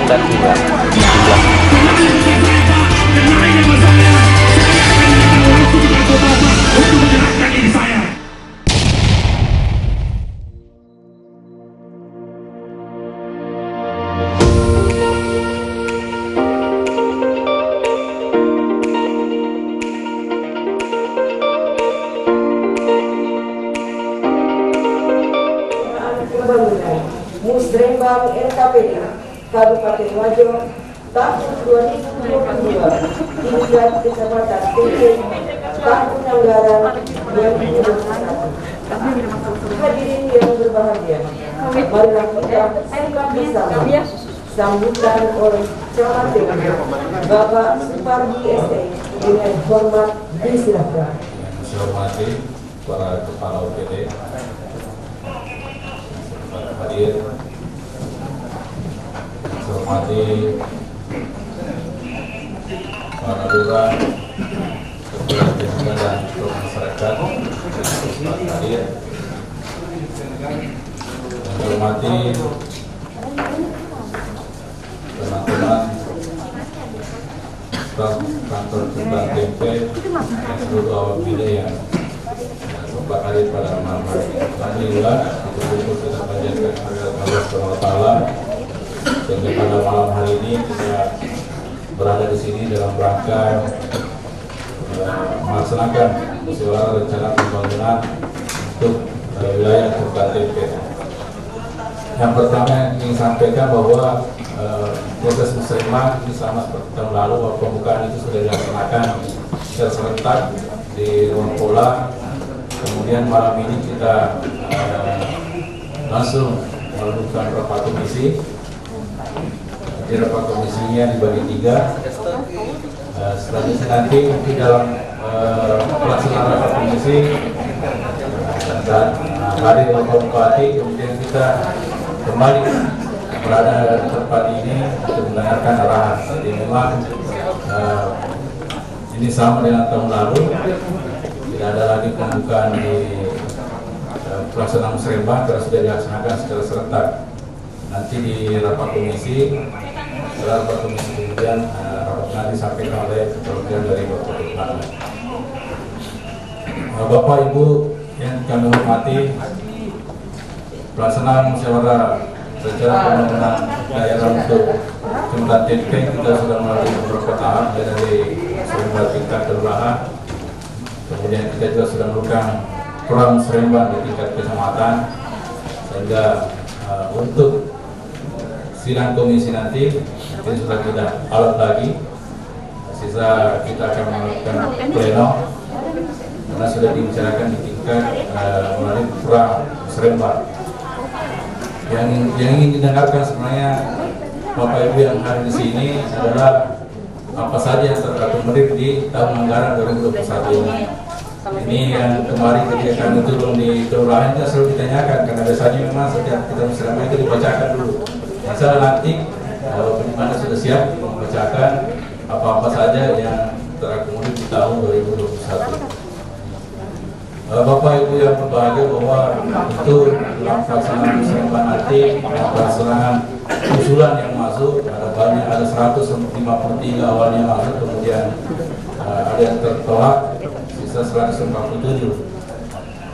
meningkatkan jumlah. Musrembang NKPD Kabupaten Wajo tahun 2022 tingkat Kecamatan Tepeng tahun anggaran 2021. Hadirin yang berbahagia, marilah kita bersama sambutan oleh Camat Tepeng Bapak Supardi ST dengan hormat disilakan. Saya hormati para kepala OPD, hadir, saya hormati para lurah, kepala desa dan masyarakat, hadir, saya hormati teman-teman staf kantor Kembang Tempe dan seluruh awak media yang sempat hadir pada malam hari ini. Alhamdulillah, betul-betul kita panjatkan Allah SWT sehingga pada malam hari ini kita berada di sini dalam rangka melaksanakan musyawarah rencana pembangunan untuk wilayah Kembang Tempe. Yang pertama yang ingin sampaikan bahwa proses musyawarah ini sama seperti tahun lalu bahwa pembukaan itu sudah dilaksanakan secara serentak di ruang pola. Kemudian malam ini kita langsung melakukan rapat komisi. Di rapat komisinya dibagi 3. Selanjutnya nanti di dalam pelaksanaan rapat komisi dan hadir Bapak Bupati, kemudian kita kembali berada di tempat ini untuk mendengarkan arahan. Jadi memang ini sama dengan tahun lalu, tidak ada lagi pembukaan di pelaksanaan musrembang karena sudah dilaksanakan secara serentak. Nanti di rapat komisi, setelah rapat komisi kemudian rapat nanti disampaikan oleh perwakilan dari Bapak Bupati. Bapak Ibu yang kami hormati, pelaksanaan musyawarah rencana pembangunan daerah untuk Kecamatan Tepeng kita sudah melalui beberapa tahap, dari Musrembang tingkat kelurahan, kemudian kita juga sudah melakukan pra-musrembang di tingkat kecamatan, sehingga untuk sidang komisi nanti ini sudah tidak alot lagi, sisa kita akan melakukan pleno karena sudah dibicarakan di tingkat melalui pra-musrembang. Yang ingin didengarkan sebenarnya Bapak Ibu yang hadir di sini adalah apa saja yang terakomodir di tahun anggaran 2021 ini. Ini yang kemarin ketika kami turun di kelurahan kita selalu ditanyakan, karena biasanya memang setiap kita musyawarah itu dibacakan dulu. Misalnya nanti kalau penimana sudah siap membacakan apa-apa saja yang terakomodir di tahun 2021. Bapak Ibu yang berbahagia, bahwa itu dalam pelaksanaan musyawarah nanti pelaksanaan usulan yang masuk ada banyak, ada 153 awalnya masuk, kemudian ada yang tertolak, sisa 147,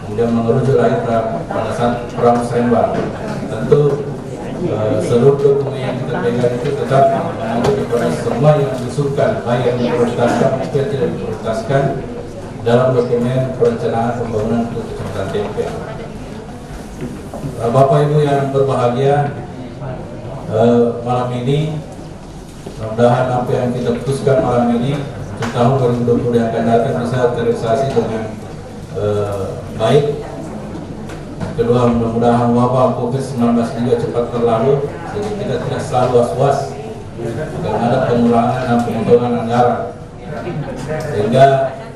kemudian mengerucut lagi pada saat pra-musrembang. Tentu seluruh dokumen yang kita pegang itu tetap mengacu kepada semua yang diusulkan, baik yang diprioritaskan maupun tidak diprioritaskan dalam dokumen perencanaan pembangunan untuk Kecamatan Tepeng. Bapak Ibu yang berbahagia, malam ini mudah-mudahan apa yang kita putuskan malam ini untuk tahun 2020 yang akan datang bisa terrealisasi dengan baik. Kedua, mudah-mudahan wabah COVID-19 juga cepat berlalu sehingga kita tidak selalu was-was karena ada pengurangan dan pemotongan anggaran, sehingga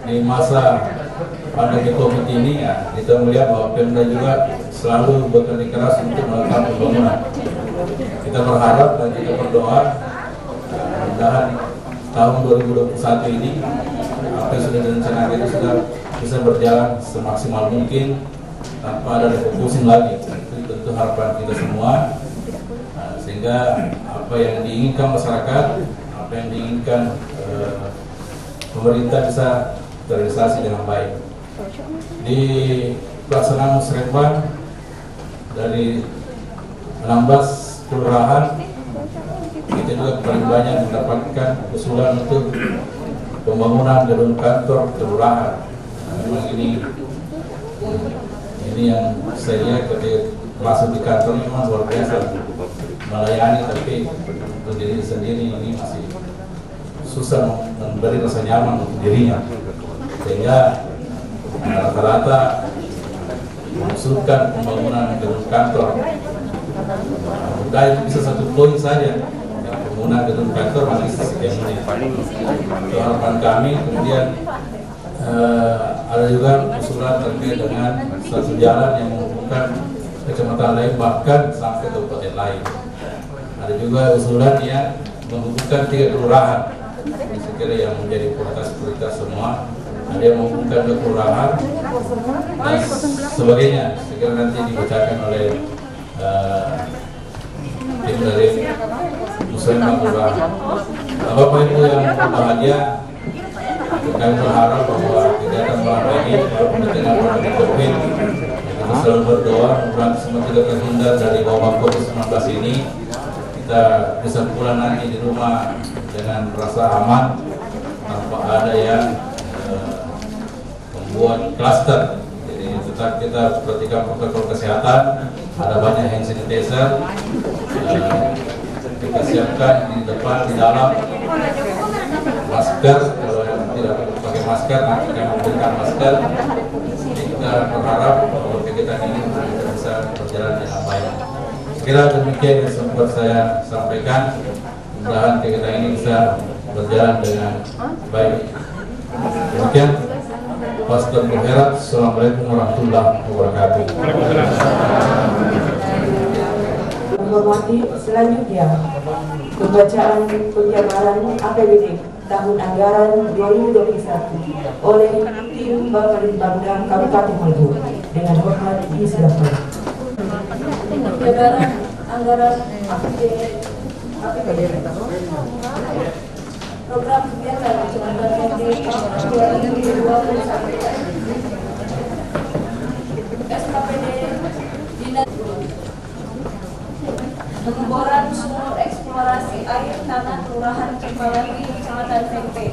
di masa pandemi COVID ini ya, kita melihat bahwa Pemda juga selalu bekerja keras untuk melakukan pembangunan. Kita berharap dan kita berdoa mudah-mudahan tahun 2021 ini apa yang sudah direncanakan itu sudah bisa berjalan semaksimal mungkin tanpa ada refocusing lagi. Itu tentu harapan kita semua, sehingga sehingga apa yang diinginkan masyarakat, apa yang diinginkan pemerintah bisa terrealisasi dengan baik. Di pelaksanaan musrenbang dari 16 kelurahan, kita juga paling banyak mendapatkan usulan untuk pembangunan gedung kantor kelurahan. Memang ini yang saya lihat ketika masuk di kantor memang luar biasa melayani, tapi untuk diri sendiri ini masih susah memberi rasa nyaman untuk dirinya, sehingga rata-rata mengusulkan pembangunan gedung kantor. Mudah itu bisa 1 poin saja, pembangunan gedung kantor masih sekian menit. Harapan kami kemudian ada juga usulan terkait dengan satu jalan yang menghubungkan kecamatan lain bahkan sampai kabupaten lain. Ada juga usulan yang menghubungkan 3 kelurahan. Saya kira yang menjadi prioritas semua. Ada yang menghubungkan 2 kelurahan dan sebagainya. Saya kira nanti dibacakan oleh tim dari musrenbang kelurahan. Bapak Ibu yang berbahagia, kami berharap bahwa kegiatan malam ini walaupun di tengah pandemi COVID, kita selalu berdoa mudah-mudahan semua tidak terhindar dari wabah COVID-19 ini. Kita bisa pulang nanti di rumah dengan rasa aman tanpa ada yang membuat klaster. Jadi tetap kita perhatikan protokol kesehatan, ada banyak hand sanitizer, kita siapkan di depan, di dalam, masker. Kalau yang tidak pakai masker nanti kami memberikan masker. Jadi kita berharap bahwa kegiatan ini bisa berjalan dengan baik. Kira demikian yang sempat saya sampaikan. Mudah-mudahan kegiatan ini bisa berjalan dengan baik. Demikian. Pastor Muherat, Assalamualaikum warahmatullahi wabarakatuh. Menghormati selanjutnya pembacaan penjabaran APBD tahun anggaran 2021 oleh tim Bapedbagda Kabupaten Maluku. Dengan hormat disilakan. Penjabaran anggaran APBD program kegiatan kecamatan Kenti 2021. SKPD Dinas pengeboran sumur eksplorasi air tanah Kelurahan Cempalagi, Kecamatan Kenti.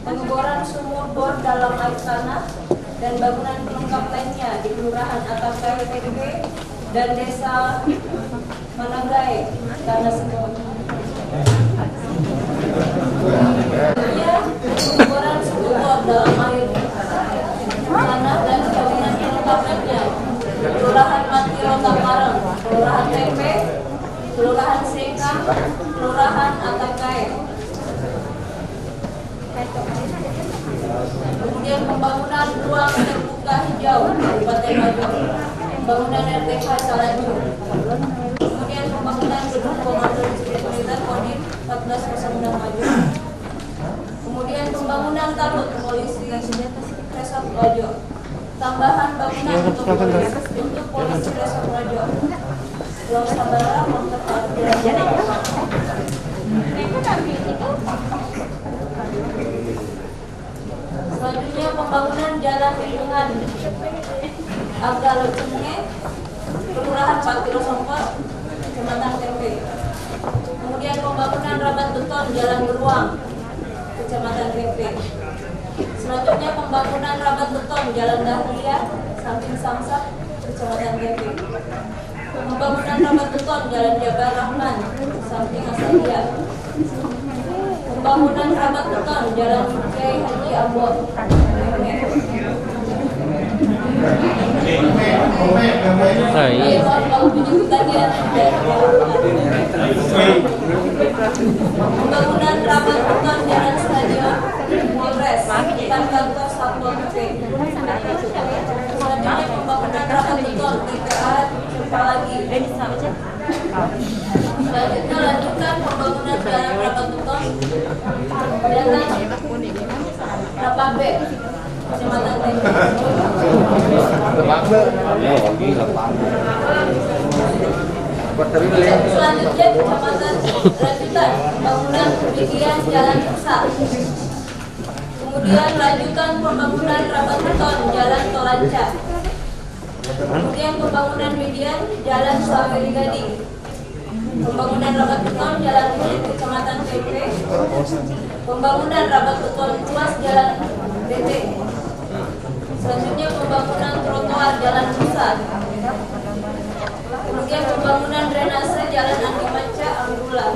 Pengeboran sumur bor dalam air tanah dan bangunan pelengkap lainnya di Kelurahan Atakai Kenti dan Desa Managai, Tanah Semut. Pengeboran sumur bor dalam air tanah dan bangunan pelengkap lainnya Kelurahan Matiro Tamarang, Kelurahan Tempe, Kelurahan Sengkang, Kelurahan Atakai. Kemudian pembangunan ruang terbuka hijau Kabupaten Maluku, pembangunan RTK Salaju. Kemudian pembangunan gedung komando distrik militer Kodim 1406 Maju. Kemudian pembangunan tabut polisi Resort Wajo. Tambahan bangunan untuk polisi Resort Wajo. Pulau Sabara selanjutnya pembangunan jalan lingkungan Agalocenge, Kelurahan Patiro Sompor, Kecamatan Tempe. Kemudian pembangunan rabat beton jalan beruang, Kecamatan Tempe. Selanjutnya pembangunan rabat beton jalan Dahlia, samping Samsak, Kecamatan Tempe. Pembangunan rabat beton jalan Jabar Rahman, samping Asalia. Pembangunan rabat beton jalan Kiai Haji Ambon. Pembangunan rabat beton jalan Stadion Polres, depan kantor Satpol PP. Selanjutnya pembangunan rabat beton TPA Cempalagi. Selanjutnya lanjutkan pembangunan jalan rabat beton jalan Rapabe, Kecamatan Tempe. Selanjutnya Kecamatan Rajutan, pembangunan kemudian jalan rusak. Kemudian lanjutan pembangunan rapat beton jalan Tolanca. Kemudian pembangunan median jalan Saweri Gading. Pembangunan rapat beton jalan Kulit Kecamatan Tempe. Pembangunan rapat beton ruas jalan BT. Selanjutnya pembangunan trotoar jalan rusak. Kemudian pembangunan drainase jalan Andi Manca Ambula.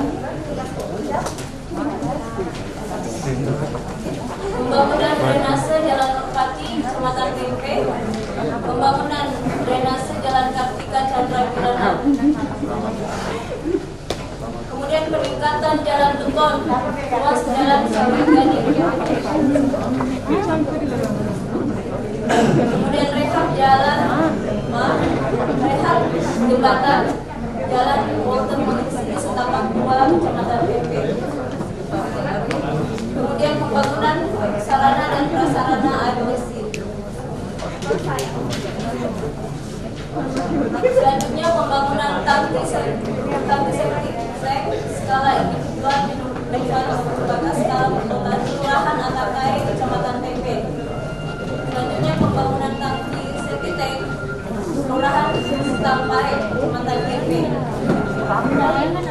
Pembangunan drainase jalan Merpati Kecamatan Tempe. Pembangunan drainase jalan Kartika Chandra Kirana. Kemudian peningkatan jalan beton ruas jalan Saweri Gading. Kemudian rehab jalan rehab jembatan jalan Walter Montesini Setapak 2 Kecamatan Tempe. Kemudian pembangunan sarana dan prasarana air bersih. Selanjutnya pembangunan tangki septic tank skala individual minuman berbatas skala pertotal Kelurahan Atakai Kecamatan Tempe. Selanjutnya pembangunan tangki septic tank Kelurahan Setampae Kecamatan Tempe.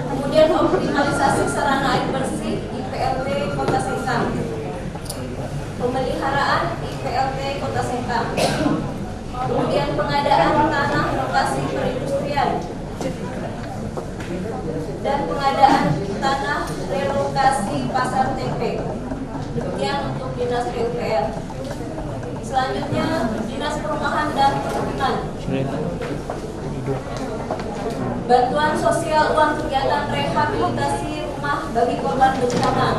Kemudian optimalisasi sarana air bersih IPLT Kota Sengkang. Pemeliharaan IPLT Kota Sengkang. Kemudian pengadaan tanah lokasi perindustrian dan pengadaan tanah relokasi pasar tempe. Demikian untuk Dinas PUPR. Selanjutnya Dinas Perumahan dan Perhutanan. Bantuan sosial uang kegiatan rehabilitasi rumah bagi korban bencana.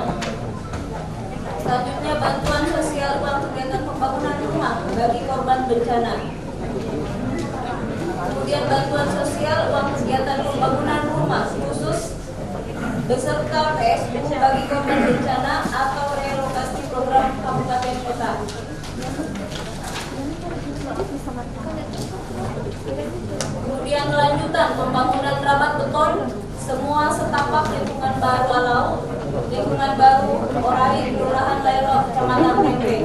Selanjutnya bantuan sosial uang kegiatan pembangunan rumah bagi korban bencana. Kemudian bantuan sosial uang kegiatan pembangunan rumah khusus beserta PSU bagi korban bencana atau relokasi program kabupaten kota. Kemudian lanjutan pembangunan rabat beton semua setapak lingkungan baru Alau, lingkungan baru Orai, Kelurahan Lairo, Kecamatan Tempe.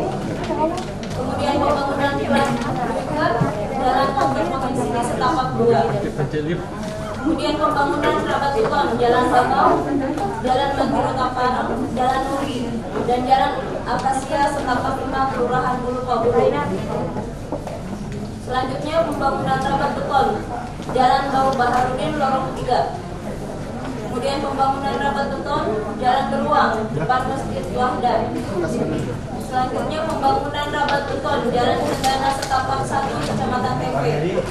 Kemudian pembangunan jalan jalan Provinsi setapak 2. Kemudian pembangunan rabat beton jalan Bakau, jalan Mangkiro Tapano, jalan Nuri, dan jalan Akasia setapak 5 Kelurahan Bulu Pabulu. Selanjutnya pembangunan rabat beton jalan Bau Baharudin Lorong 3. Kemudian pembangunan rabat beton jalan Beruang depan Masjid Wahdan. Selanjutnya pembangunan rabat beton jalan Cendana setapak 1 Kecamatan Tempe.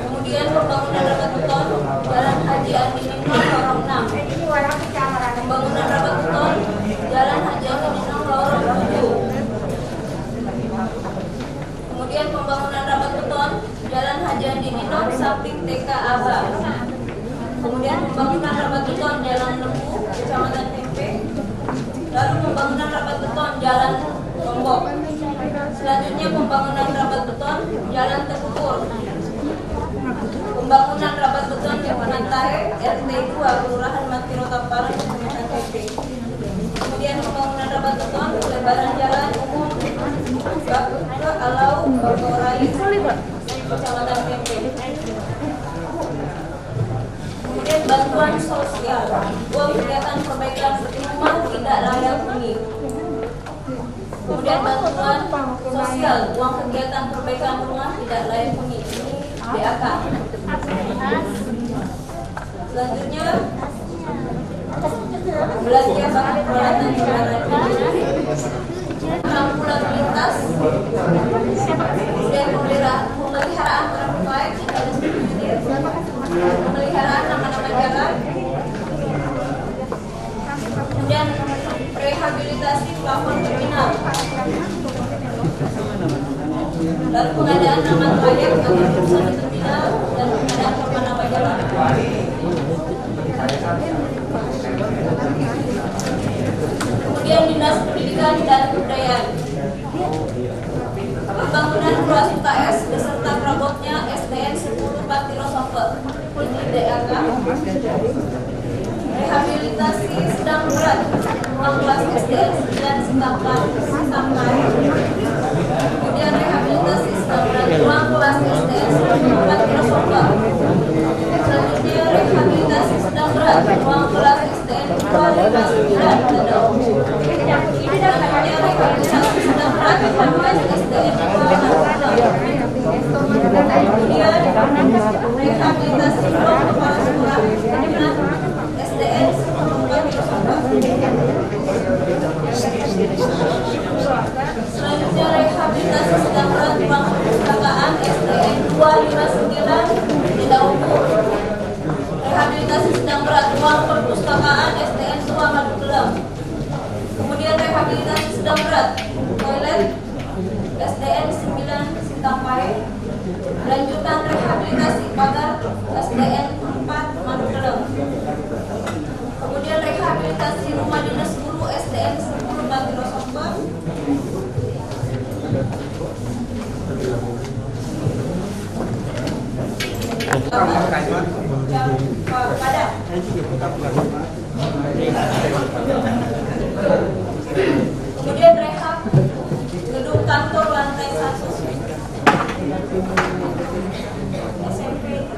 Kemudian pembangunan rabat beton jalan Haji Andinino Lorong 6. Pembangunan rabat beton jalan Haji Andinino Lorong 7. Kemudian pembangunan rabat beton jalan Haji Andinino Saprik TK Aba. Kemudian pembangunan rabat beton jalan Lembu Kecamatan Tempe. Lalu pembangunan rabat beton jalan Lombok. Selanjutnya pembangunan rabat beton jalan Tekukur. Pembangunan rabat beton lingkungan Tahe RT 2 Kelurahan Mantiro Tamparan Kecamatan Tempe. Kemudian pembangunan rabat beton pelebaran jalan umum ke Alau Bagorai Kecamatan Tempe. Kemudian bantuan sosial uang kegiatan perbaikan rumah tidak layak huni. Kemudian bantuan sosial uang kegiatan perbaikan rumah tidak layak huni, ini BAK. Selanjutnya belanja bahan peralatan kendaraan, ambulan lintas, kemudian pemeliharaan traffic light, pemeliharaan nama-nama jalan, kemudian rehabilitasi plafon terminal, lalu pengadaan nama trayek atau jurusan di terminal dan pengadaan nama jalan. Kemudian Dinas Pendidikan dan Kebudayaan, pembangunan ruas UKS beserta perabotnya SDN 10 Patiro Sope. DAK, rehabilitasi sedang berat ruang kelas SDN 9 Sintangkai, kemudian rehabilitasi sedang berat ruang kelas SDN 4 Kilosoba, selanjutnya rehabilitasi sedang berat ruang kelas SDN 259 Dadau, selanjutnya rehabilitasi sedang berat ruang kelas SDN 2 kemudian rehabilitasi ruang kepala sekolah dengan SDN 10 Kilosoba. Selanjutnya rehabilitasi sedang berat ruang perpustakaan SDN 259 di Dauku. Rehabilitasi sedang berat ruang perpustakaan SDN 2 Magelang. Kemudian rehabilitasi sedang berat toilet SDN 9 Sintangkai. Lanjutan rehabilitasi pagar SDN 4 Magelang. Kemudian rehabilitasi rumah dinas guru SDN 10 Kilosoba. Kemudian rehab gedung kantor lantai 1 SMP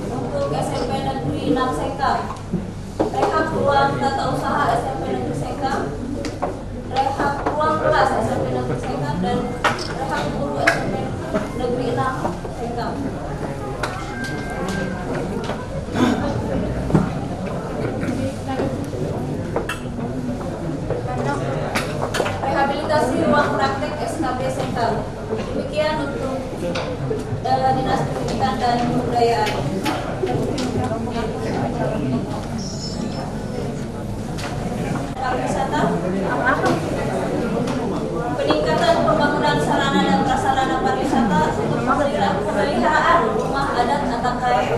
untuk SMP Negeri 6 Seka, rehab ruang tata usaha SMP Negeri Seka, rehab ruang kelas SMP Negeri Seka, dan rehab guru SMP Negeri 6 Seka. Rehabilitasi ruang praktek SKB Seka. Demikian untuk Dinas Pendidikan dan Kebudayaan. Pariwisata, peningkatan pembangunan sarana dan prasarana pariwisata untuk pemeliharaan rumah adat Atangkai.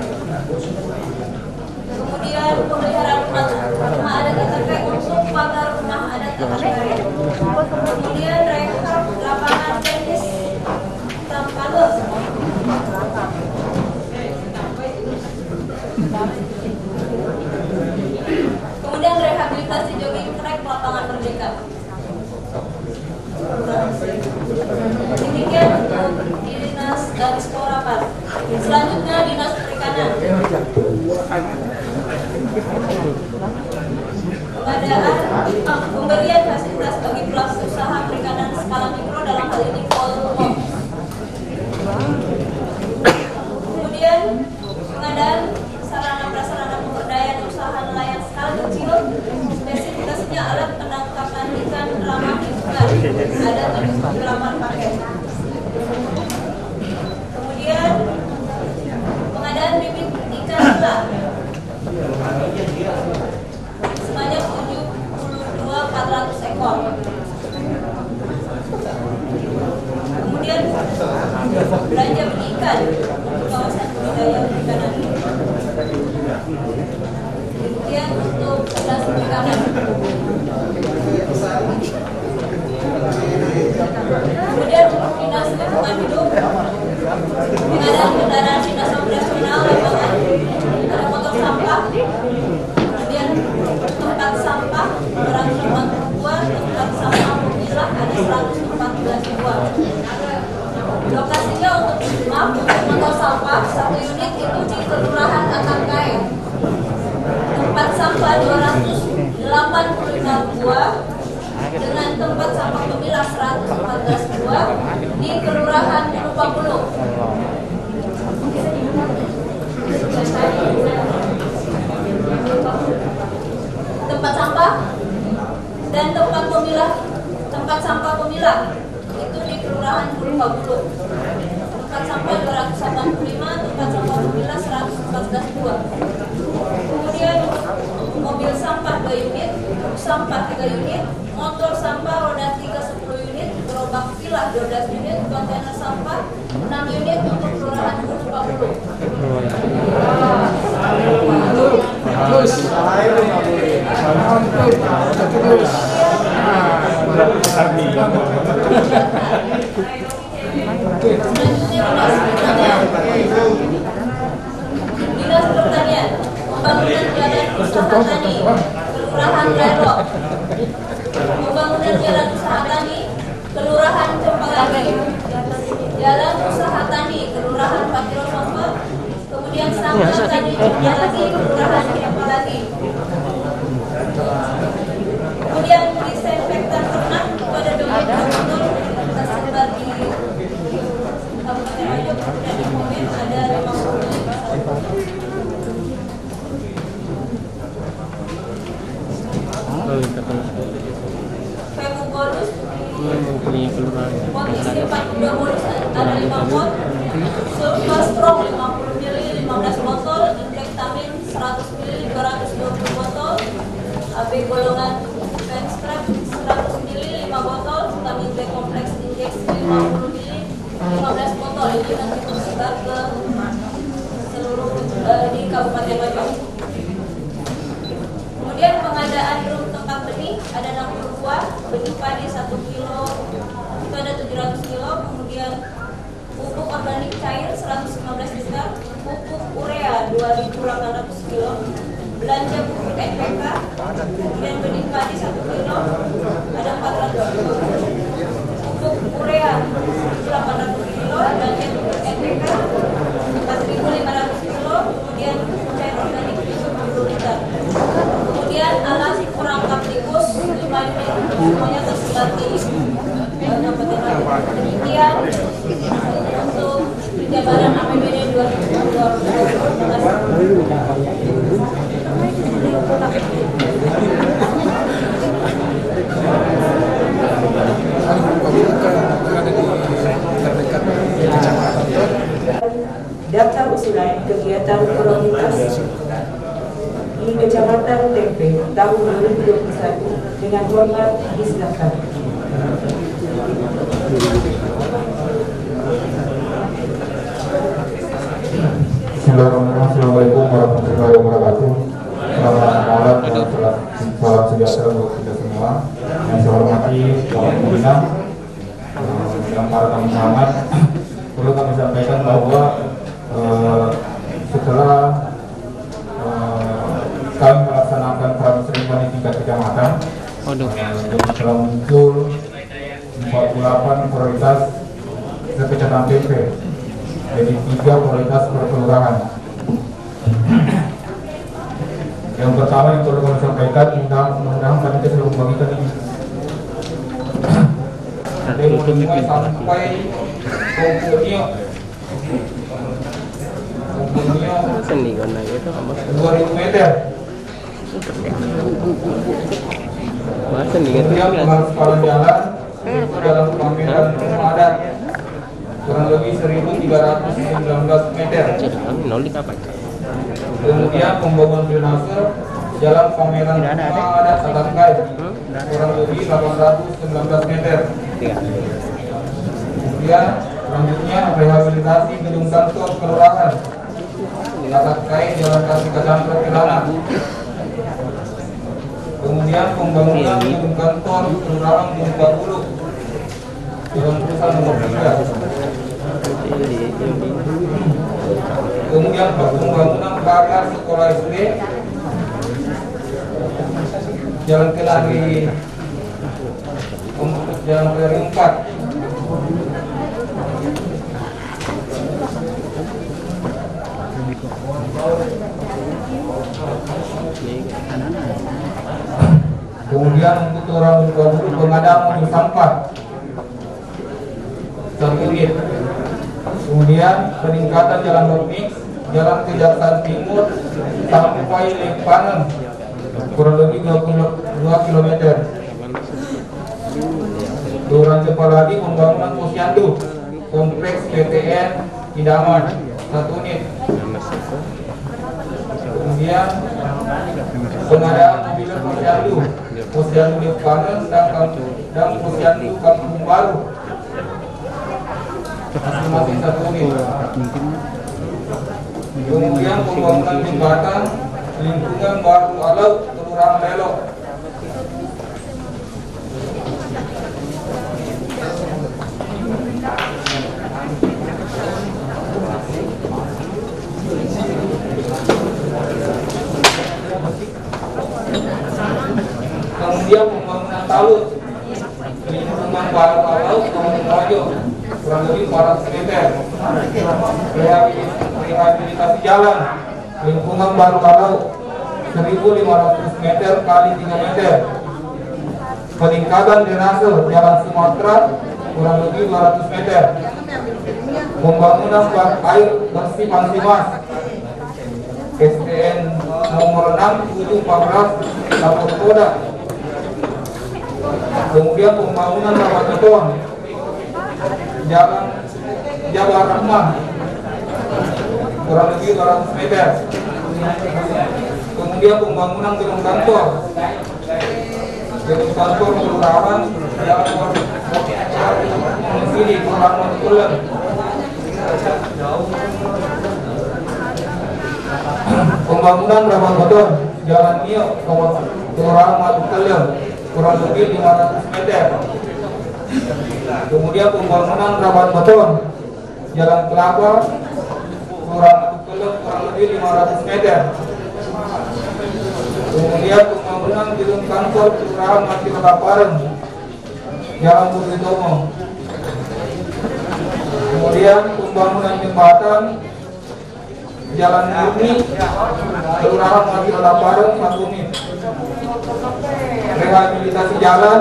Kemudian pemeliharaan rumah adat Atangkai untuk pagar rumah adat Atangkai. Kemudian rehab lapangan tenis Tampalo. Kemudian rehabilitasi jogging track lapangan Merdeka. Demikian untuk di Dinas Disporapar. Selanjutnya Dinas Perikanan. Pengadaan pemberian fasilitas bagi pelaku usaha perikanan skala mikro, dalam hal ini Polmok. Kemudian pengadaan sarana prasarana pemberdayaan usaha nelayan skala kecil, spesifikasinya alat penangkapan ikan ramah lingkungan, ada 78 paket. Kemudian pengadaan bibit ikan nila sebanyak 72.400 ekor. Kemudian belanja benih ikan untuk kawasan budidaya perikanan. Kemudian untuk dinas perikanan. Kemudian untuk dinas lingkungan hidup, pengadaan kendaraan dinas operasional lapangan, ada motor sampah, kemudian tempat sampah 280 buah, tempat sampah pemilah ada 114 buah. Lokasinya untuk motor sampah 1 unit itu di Kelurahan Atangkai. Tempat sampah 285 buah dengan tempat sampah pemilah 114 buah di Kelurahan Lubang. Tempat sampah dan tempat sampah pemilah itu di Kelurahan Lubang. Tempat sampah 285, tempat sampah pemilah 114 buah. Kemudian mobil sampah 2 unit, truk sampah 3 unit, motor sampah roda 3 10 unit, gerobak pilah 12 unit, kontainer sampah 6 unit untuk Kelurahan Lubang. Selanjutnya Dinas tadi dia lagi kelurahan apa lagi. Kemudian disinfektan ternak pada 20 botol tersebar di Kabupaten Wajo dan di Komen ada 50 Pemugolus Komisi 42 bolus ada 5 pot, Sulfastrong 50 ml 15 botol, Infektamin 100 ml 220 botol, AB golongan Penstrap 100 ml 5 botol, vitamin B kompleks injeksi 50 ml 15 botol. Ini nanti tersebar ke seluruh di Kabupaten Wajo. Kemudian pengadaan drum tempat benih ada 60 buah, benih padi 1 kilo itu ada 700 kilo, kemudian pupuk organik cair 115 liter, pupuk urea 2.800 kilo, belanja pupuk NPK, kemudian benih padi 1 kilo ada 400 kilo, pupuk urea 1.800 kilo, belanja pupuk NPK 4.500 kilo, kemudian pupuk cair organik 70 liter. Kemudian alat perangkap tikus 5 unit semuanya tersebar di Kabupaten Wajo. Demikian untuk penjabaran APBD 2020. Daftar usulan kegiatan prioritas di Kecamatan Tempe tahun 2021 dengan hormat disilakan. Assalamualaikum warahmatullahi wabarakatuh. Selamat malam dan salam sejahtera untuk kita semua. Yang saya hormati Bapak Pembina dan para tamu undangan. Perlu kami sampaikan bahwa setelah kami melaksanakan pramusim seremoni tingkat kecamatan, telah muncul 48 prioritas kecamatan Tempe, jadi 3 prioritas per kelurahan. Yang pertama yang perlu kami sampaikan, mudah-mudahan panitia sudah membagikan ini. Dimulai sampai Kompunio 2000 meter. Kemudian pengaspal jalan dalam pameran rumah adat kurang lebih 1.319 meter. Kemudian pembangunan drainase jalan pameran rumah adat Satangkai kurang lebih 819 meter. Kemudian selanjutnya rehabilitasi gedung kantor kelurahan Satangkai Jalan Kasih Kecamatan Kelana. Kemudian pembangunan gedung kantor kelurahan Muka Bulu Jalan Perusahaan nomor 3. Kemudian pembangunan pagar sekolah SD Jalan Kelari 4. Kemudian untuk orang pengadaan mobil sampah 1 unit. Kemudian peningkatan jalan Dormix, jalan Kejaksaan Timur sampai Lepanen kurang lebih 22 km. Kelurahan Jepaladi pembangunan posyandu kompleks PTN Idaman 1 unit. Kemudian pengadaan mobil posyandu Lepanen dan posyandu Kampung Baru masing-masing 1 unit. Kemudian pembangunan jembatan lingkungan Batu Alau Kelurahan Lelok. Kemudian pembangunan talut lingkungan Batu Alau Kampung Wajo kurang lebih 400 meter. Rehabilitasi jalan lingkungan Baru Kalau 1.500 meter kali 3 meter. Peningkatan drainase Jalan Sumatera kurang lebih 200 meter. Pembangunan bak air bersih Pansimas SDN nomor 6714 Lapor Koda. Kemudian pembangunan rawa beton Jalan Jabar Rahman kurang lebih 200 meter. Kemudian pembangunan gedung kantor kelurahan Jalan Sini Kelurahan Montekulen. Pembangunan rawa beton Jalan Nio Kelurahan Montekulen kurang lebih 500 meter. Kemudian pembangunan rawa beton Jalan Kelapa Kelurahan Montekulen kurang lebih 500 meter. Kemudian pembangunan gedung kantor Kelurahan Masyarakat Pareng Jalan Budi Tomo. Kemudian pembangunan jembatan Jalan Murni Kelurahan Masyarakat Pareng 1 unit. Rehabilitasi jalan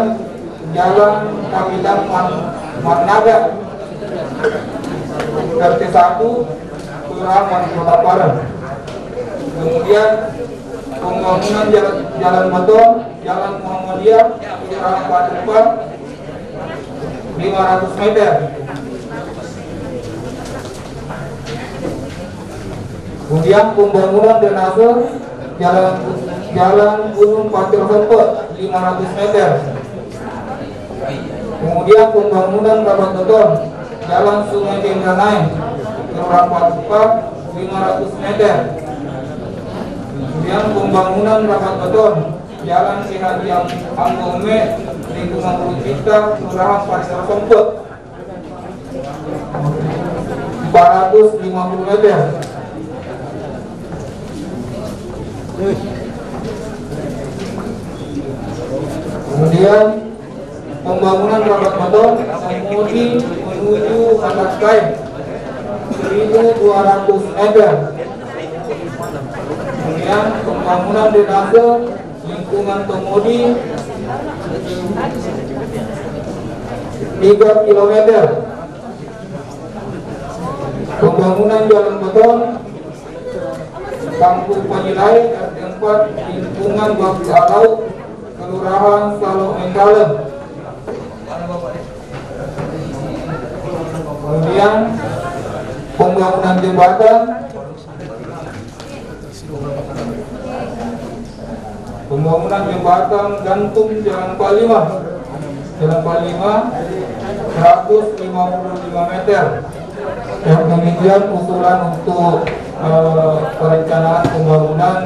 Kapitan Marnaga RT 1 Kelurahan Masyarakat Pareng. Kemudian pembangunan jalan beton Jalan Muhammadiyah Kelurahan Patupa 500 meter. Kemudian pembangunan drainase Jalan Gunung Pasir Sempet 500 meter. Kemudian pembangunan rabat beton Jalan Sungai Jengganai Kelurahan Patupa 500 meter. Kemudian pembangunan rabat beton Jalan Ki Haji Anggome lingkungan Pulau Cipta Kelurahan Pasir Sempet 450 meter. Kemudian pembangunan rabat beton Mudi menuju Atas Kain 1.200 meter. Kemudian pembangunan drainase lingkungan Tomodi 3 km. Pembangunan jalan beton Kampung Panilai RT 4 lingkungan Baku Alau Kelurahan Salong Engkalem. Kemudian pembangunan jembatan gantung Jalan Palima 155 meter. Dan demikian usulan untuk perencanaan pembangunan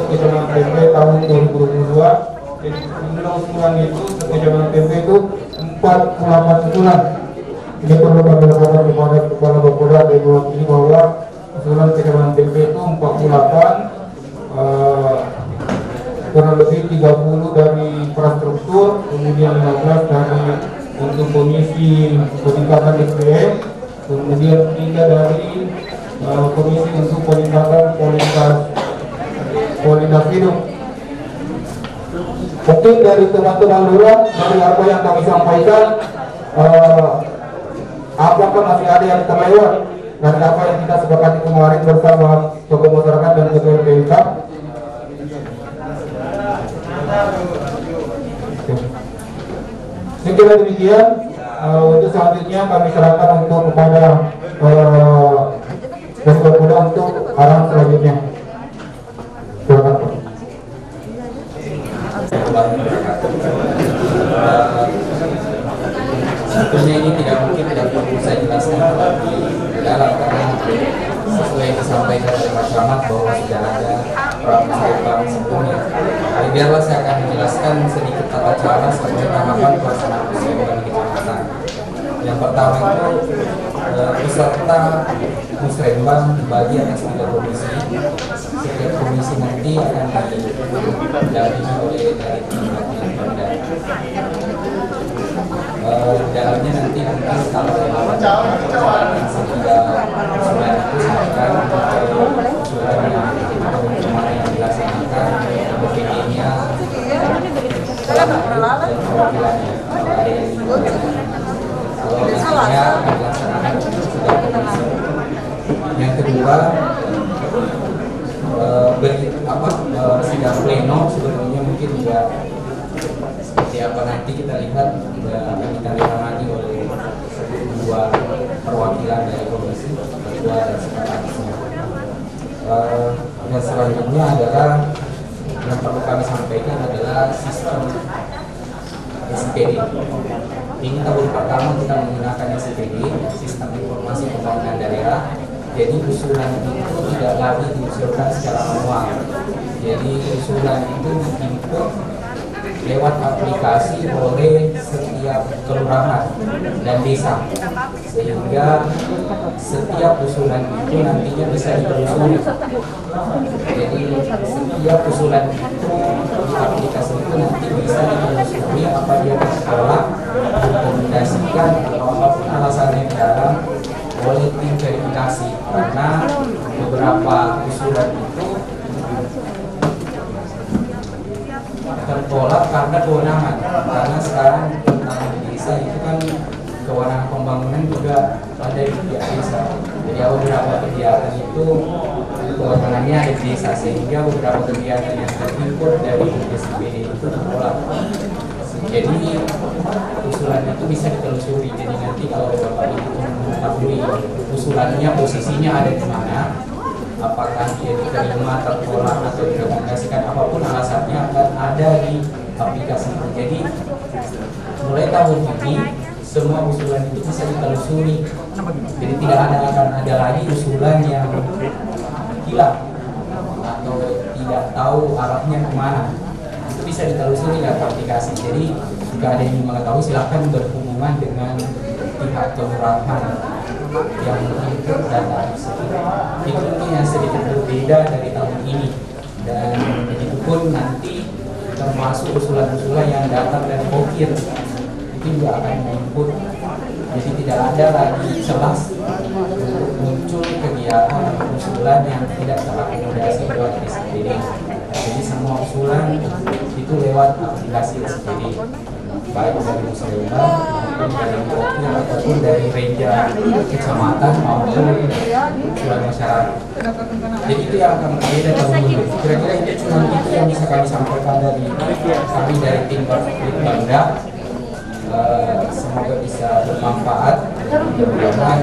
Kecamatan Tempe tahun 2022. Jumlah usulan itu Kecamatan Tempe itu 48 usulan. Ini perlu kami lakukan kepada Kepala Bapeda dan mewakili bahwa usulan Kecamatan Tempe itu 48, kurang lebih 30 dari infrastruktur, kemudian 15 dari untuk komisi peningkatan SDM, kemudian 3 dari komisi untuk peningkatan kualitas hidup. Mungkin dari teman-teman lurah, dari apa yang kami sampaikan, apakah masih ada yang terlewat dan apa yang kita sepakati kemarin bersama tokoh masyarakat dan ketua LPK? Sekiranya demikian, untuk selanjutnya kami serahkan untuk kepada Ketua Kuda untuk arahan selanjutnya. Silakan Pak. Sebetulnya ini tidak mungkin tidak perlu saya jelaskan lebih dalam karena sesuai yang disampaikan oleh Mas Rahmat bahwa sudah ada peraturan sebelumnya. Tapi biarlah saya akan menjelaskan sedikit tata cara sebagai tahapan pelaksanaan musyawarah di kecamatan. Yang pertama itu peserta musrembang dibagi atas 3 komisi. Setiap komisi nanti akan didampingi oleh dari tim Pemda. Di dalamnya nanti mungkin kalau yang sudah itu silakan kedua, sidang pleno sebenarnya mungkin juga seperti apa nanti kita lihat akan ditandatangani oleh dua perwakilan dari komisi, ketua dan sekretarisnya. Dan selanjutnya adalah yang perlu kami sampaikan adalah sistem SPD. Ini tahun pertama kita menggunakan SPD, Sistem Informasi Pembangunan Daerah. Jadi usulan itu tidak lagi diusulkan secara manual. Jadi usulan itu diinput lewat aplikasi oleh setiap kelurahan dan desa, sehingga setiap usulan itu nantinya bisa ditelusuri. Jadi setiap usulan itu di aplikasi itu nanti bisa ditelusuri apa dia tertolak, direkomendasikan atau apapun alasannya di dalam oleh tim verifikasi, karena beberapa usulan itu tertolak karena kewenangan, karena sekarang tentang desa itu kan kewenangan pembangunan juga ada di pihak desa. Jadi beberapa kegiatan itu kewenangannya ada di desa, sehingga beberapa kegiatan yang terinput dari SPD itu tertolak. Jadi usulan itu bisa ditelusuri. Jadi nanti kalau Bapak Ibu mengetahui usulannya posisinya ada di mana, apakah dia diterima, tertolak, atau direkomendasikan, apapun alasannya akan ada di aplikasi itu. Jadi mulai tahun ini semua usulan itu bisa ditelusuri. Jadi tidak akan ada lagi usulan yang hilang atau tidak tahu arahnya kemana. Itu bisa ditelusuri lewat aplikasi. Jadi jika ada yang ingin mengetahui, silahkan berhubungan dengan pihak kelurahan yang menginput data tersebut. Itu mungkin yang sedikit berbeda dari tahun ini, dan begitupun nanti termasuk usulan-usulan yang datang dari Pokir itu juga akan menginput. Jadi tidak ada lagi celah untuk muncul kegiatan usulan yang tidak terakomodasi lewat SPD. Jadi semua usulan itu lewat aplikasi SPD, baik dari musyawarah maupun dari Pokir ataupun dari Renja kecamatan maupun usulan masyarakat. Jadi itu yang akan berbeda tahun ini. Kira-kira itu cuma itu yang bisa kami sampaikan dari kami dari tim Bangda. Semoga bisa bermanfaat. Mudah-mudahan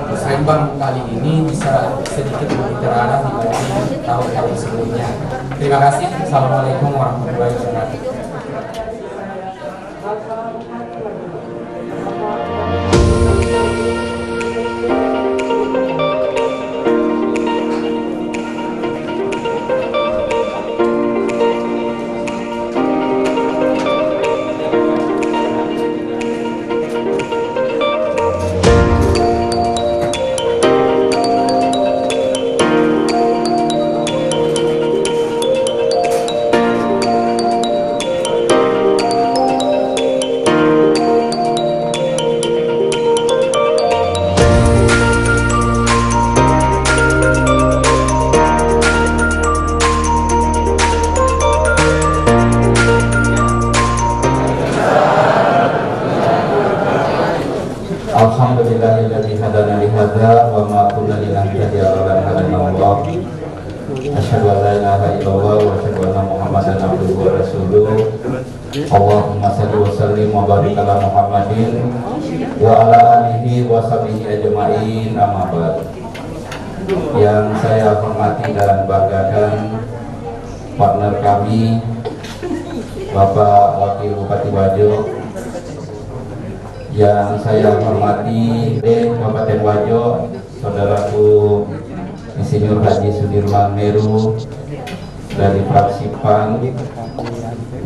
Musrembang kali ini bisa sedikit lebih terarah dibanding tahun-tahun sebelumnya. Terima kasih. Assalamualaikum warahmatullahi wabarakatuh. Alhamdulillahilladzi hadana li hadza wa ma kunna linahtadiya laula an hadana Allah. Asyhadu an la ilaha illallah wa asyhadu anna Muhammadan abduhu wa rasuluh. Allahumma shalli wa sallim wa barik ala Muhammadin wa ala alihi wa sahbihi ajma'in, amma ba'd. Yang saya hormati dan banggakan partner kami Bapak Wakil Bupati Wajo, yang saya hormati Kabupaten Wajo, saudaraku Insinyur Haji Sudirman Meru dari fraksi PAN,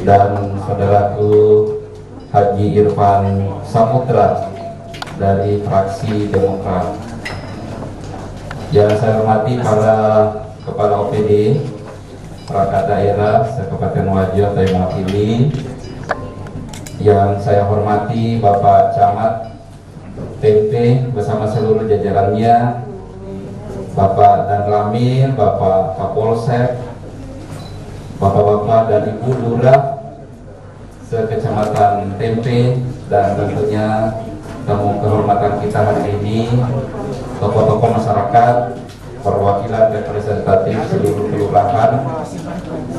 dan saudaraku Haji Irfan Saputra dari fraksi Demokrat. Yang saya hormati para kepala OPD perangkat daerah Kabupaten Wajo saya mewakili. Yang saya hormati Bapak Camat TP bersama seluruh jajarannya, Bapak Dan Ramil, Bapak Kapolsek, Bapak-bapak dan Ibu Lurah sekecamatan Tempe, dan tentunya tamu kehormatan kita hari ini tokoh-tokoh masyarakat, perwakilan representatif seluruh kelurahan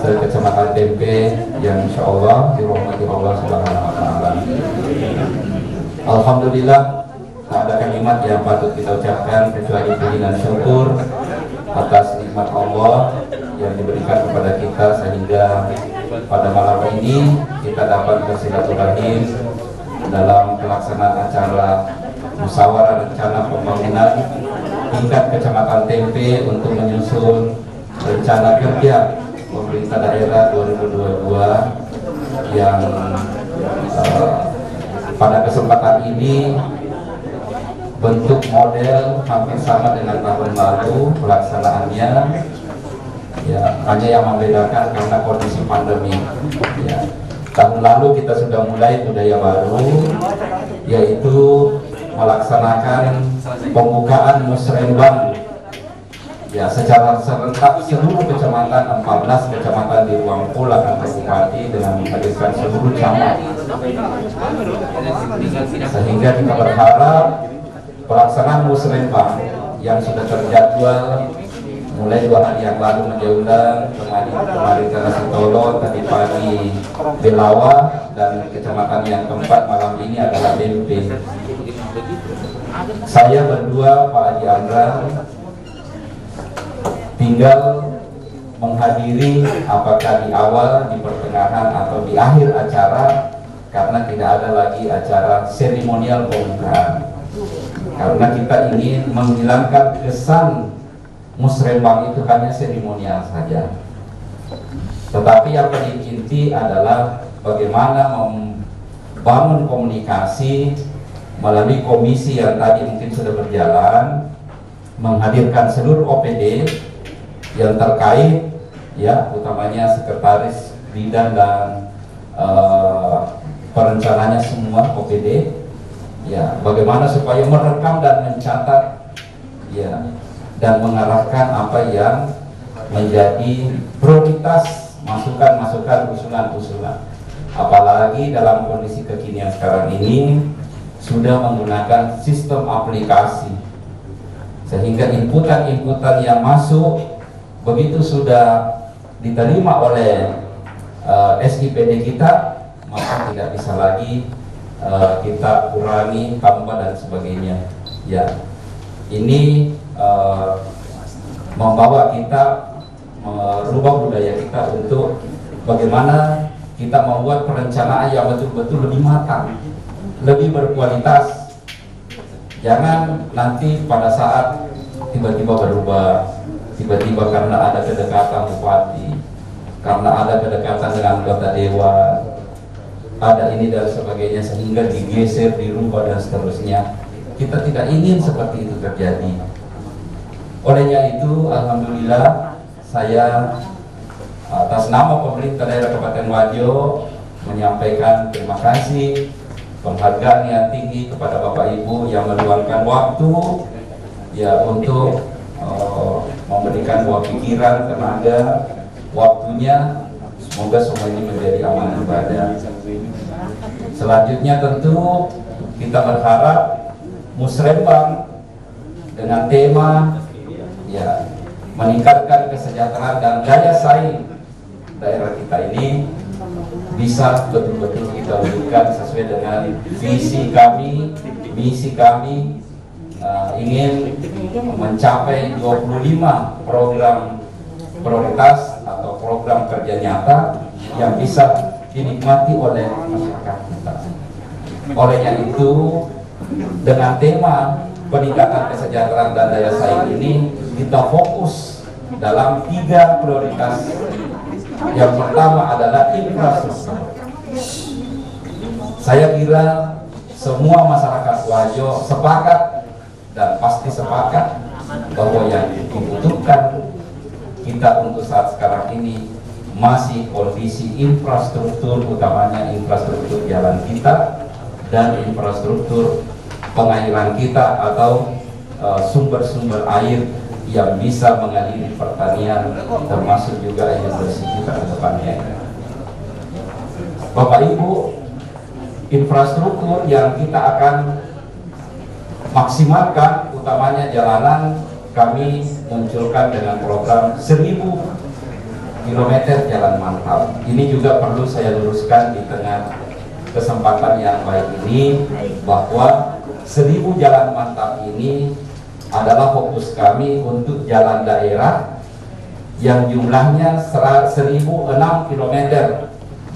se-Kecamatan Tempe yang insya Allah dirahmati Allah Subhanahu wa Ta'ala. Alhamdulillah, tak ada kalimat yang patut kita ucapkan kecuali puji dan syukur atas nikmat Allah yang diberikan kepada kita sehingga pada malam ini kita dapat bersilaturahim dalam pelaksanaan acara musyawarah rencana pembangunan tingkat Kecamatan Tempe untuk menyusun rencana kerja pemerintah daerah 2022 yang pada kesempatan ini bentuk model hampir sama dengan tahun lalu pelaksanaannya, ya hanya yang membedakan karena kondisi pandemi. Ya, tahun lalu kita sudah mulai budaya baru, yaitu melaksanakan pembukaan musrenbang ya secara serentak seluruh kecamatan, 14 kecamatan di ruang Pulau Kabupaten dengan menghadirkan seluruh camat, sehingga kita berharap pelaksanaan musrenbang yang sudah terjadwal mulai 2 hari yang lalu menjelang kemarin ke Sitolo, tadi pagi Belawa, dan kecamatan yang keempat malam ini adalah Tempe. Saya berdua Pak Haji Amran tinggal menghadiri apakah di awal, di pertengahan atau di akhir acara, karena tidak ada lagi acara seremonial pembukaan. Karena kita ingin menghilangkan kesan musrenbang itu hanya seremonial saja. Tetapi yang paling inti adalah bagaimana membangun komunikasi melalui komisi yang tadi mungkin sudah berjalan, menghadirkan seluruh OPD yang terkait, ya utamanya sekretaris bidang dan perencananya semua OPD, ya bagaimana supaya merekam dan mencatat, ya dan mengarahkan apa yang menjadi prioritas masukan-masukan, usulan-usulan. Apalagi dalam kondisi kekinian sekarang ini sudah menggunakan sistem aplikasi, sehingga inputan-inputan yang masuk begitu sudah diterima oleh SIPD kita, maka tidak bisa lagi kita kurangi, tambah dan sebagainya. Ya, ini membawa kita merubah budaya kita untuk bagaimana kita membuat perencanaan yang betul-betul lebih matang, lebih berkualitas. Jangan nanti pada saat tiba-tiba berubah, tiba-tiba karena ada kedekatan bupati, karena ada kedekatan dengan anggota dewan, ada ini dan sebagainya, sehingga digeser, dirubah dan seterusnya. Kita tidak ingin seperti itu terjadi. Olehnya itu, alhamdulillah, saya atas nama pemerintah daerah Kabupaten Wajo menyampaikan terima kasih, penghargaan yang tinggi kepada Bapak Ibu yang meluangkan waktu ya untuk memberikan buah pikiran, tenaga, waktunya. Semoga semua ini menjadi amal ibadah. Selanjutnya tentu kita berharap musrenbang dengan tema ya meningkatkan kesejahteraan dan daya saing daerah kita ini bisa betul-betul kita wujudkan sesuai dengan visi kami, misi kami, ingin mencapai 25 program prioritas atau program kerja nyata yang bisa dinikmati oleh masyarakat kita. Olehnya itu, dengan tema peningkatan kesejahteraan dan daya saing ini, kita fokus dalam 3 prioritas. Yang pertama adalah infrastruktur. Saya kira semua masyarakat Wajo sepakat dan pasti sepakat bahwa yang dibutuhkan kita untuk saat sekarang ini masih kondisi infrastruktur, utamanya infrastruktur jalan kita dan infrastruktur pengairan kita atau sumber-sumber air yang bisa mengaliri pertanian, termasuk juga air bersih kita ke depannya. Bapak Ibu, infrastruktur yang kita akan maksimalkan utamanya jalanan, kami munculkan dengan program 1000 km jalan mantap. Ini juga perlu saya luruskan di tengah kesempatan yang baik ini, bahwa 1000 jalan mantap ini adalah fokus kami untuk jalan daerah yang jumlahnya 1006 km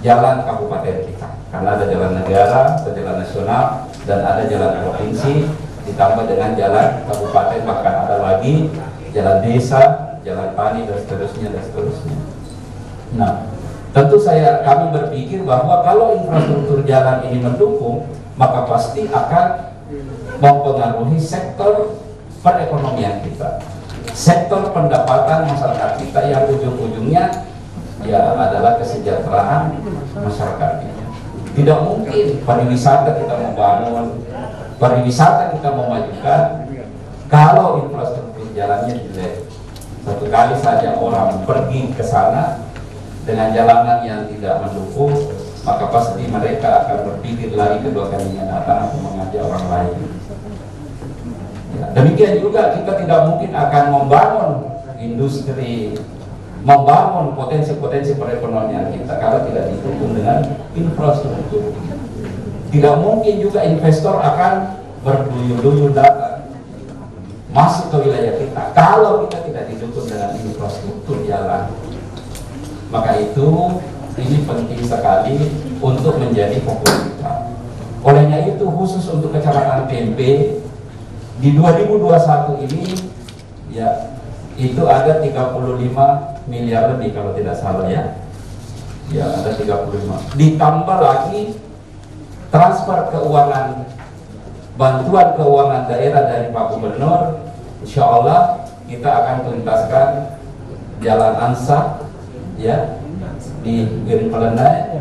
jalan kabupaten kita, karena ada jalan negara, ada jalan nasional, dan ada jalan provinsi, ditambah dengan jalan kabupaten, bahkan ada lagi jalan desa, jalan tani, dan seterusnya dan seterusnya. Nah, tentu kami berpikir bahwa kalau infrastruktur jalan ini mendukung, maka pasti akan mempengaruhi sektor perekonomian kita, sektor pendapatan masyarakat kita, yang ujung-ujungnya ya adalah kesejahteraan masyarakat kita. Tidak mungkin pariwisata kita membangun, pariwisata kita memajukan, kalau infrastruktur jalannya jelek. Satu kali saja orang pergi ke sana dengan jalanan yang tidak mendukung, maka pasti mereka akan berpikir lagi kedua kalinya datang untuk mengajak orang lain. Ya, demikian juga kita tidak mungkin akan membangun industri, membangun potensi-potensi perekonomian kita kalau tidak didukung dengan infrastruktur. Tidak mungkin juga investor akan berduyun-duyun datang masuk ke wilayah kita kalau kita tidak didukung dengan infrastruktur jalan. Maka ini penting sekali untuk menjadi fokus kita. Olehnya itu, khusus untuk Kecamatan Tempe di 2021 ini ya, itu ada 35 miliar lebih kalau tidak salah ya. Ya, ada 35. Ditambah lagi transfer keuangan, bantuan keuangan daerah dari Pak Gubernur. Insya Allah kita akan tuntaskan Jalan Ansar ya di Giring Pelenai,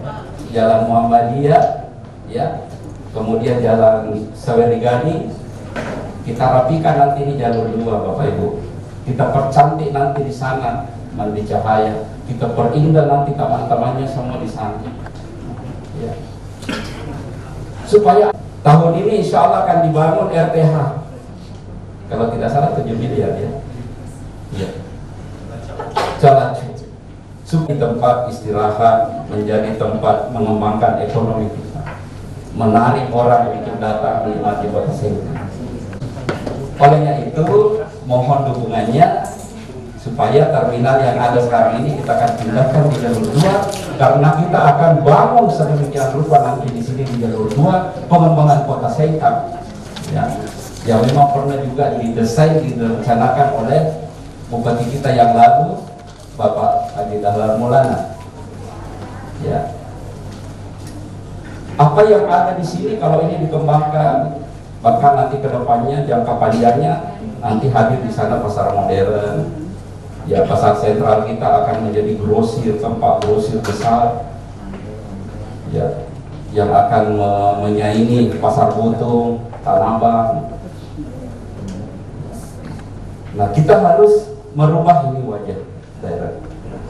Jalan Muhammadiyah ya, kemudian Jalan Sawerigani. Kita rapikan nanti ini jalur 2 Bapak Ibu. Kita percantik nanti di sana, Mandi Cahaya. Kita perindah nanti taman-tamannya semua di sana. Ya. Supaya tahun ini insya Allah akan dibangun RTH. Kalau tidak salah 7 miliar ya. Ya. Jalan supaya tempat istirahat, menjadi tempat mengembangkan ekonomi kita, menarik orang untuk datang menikmati kota Singkang. Olehnya itu, mohon dukungannya supaya terminal yang ada sekarang ini kita akan pindahkan di jalur 2, karena kita akan bangun sedemikian rupa nanti di sini di jalur 2 pengembangan kota Singkang. Ya, yang memang pernah juga didesain, direncanakan oleh bupati kita yang lalu, Bapak Haji Dahlan Maulana. Ya, apa yang ada di sini kalau ini dikembangkan, bahkan nanti kedepannya jangka panjangnya nanti hadir di sana pasar modern, ya pasar sentral kita akan menjadi grosir, tempat grosir besar, ya yang akan menyaingi pasar Butung, Tanah Abang. Nah, kita harus merubah ini wajah daerah.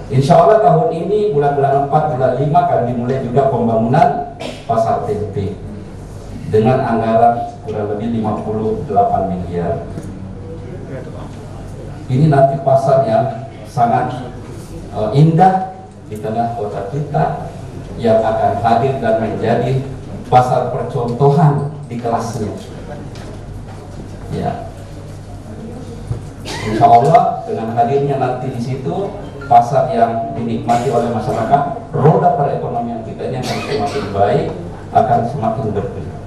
Insya Allah tahun ini bulan-bulan 4, bulan 5 akan dimulai juga pembangunan pasar Tempe dengan anggaran kurang lebih 58 miliar. Ini nanti pasar yang sangat indah di tengah kota kita, yang akan hadir dan menjadi pasar percontohan di kelasnya. Ya, insya Allah dengan hadirnya nanti di situ pasar yang dinikmati oleh masyarakat, roda perekonomian kita ini akan semakin baik, akan semakin berkembang.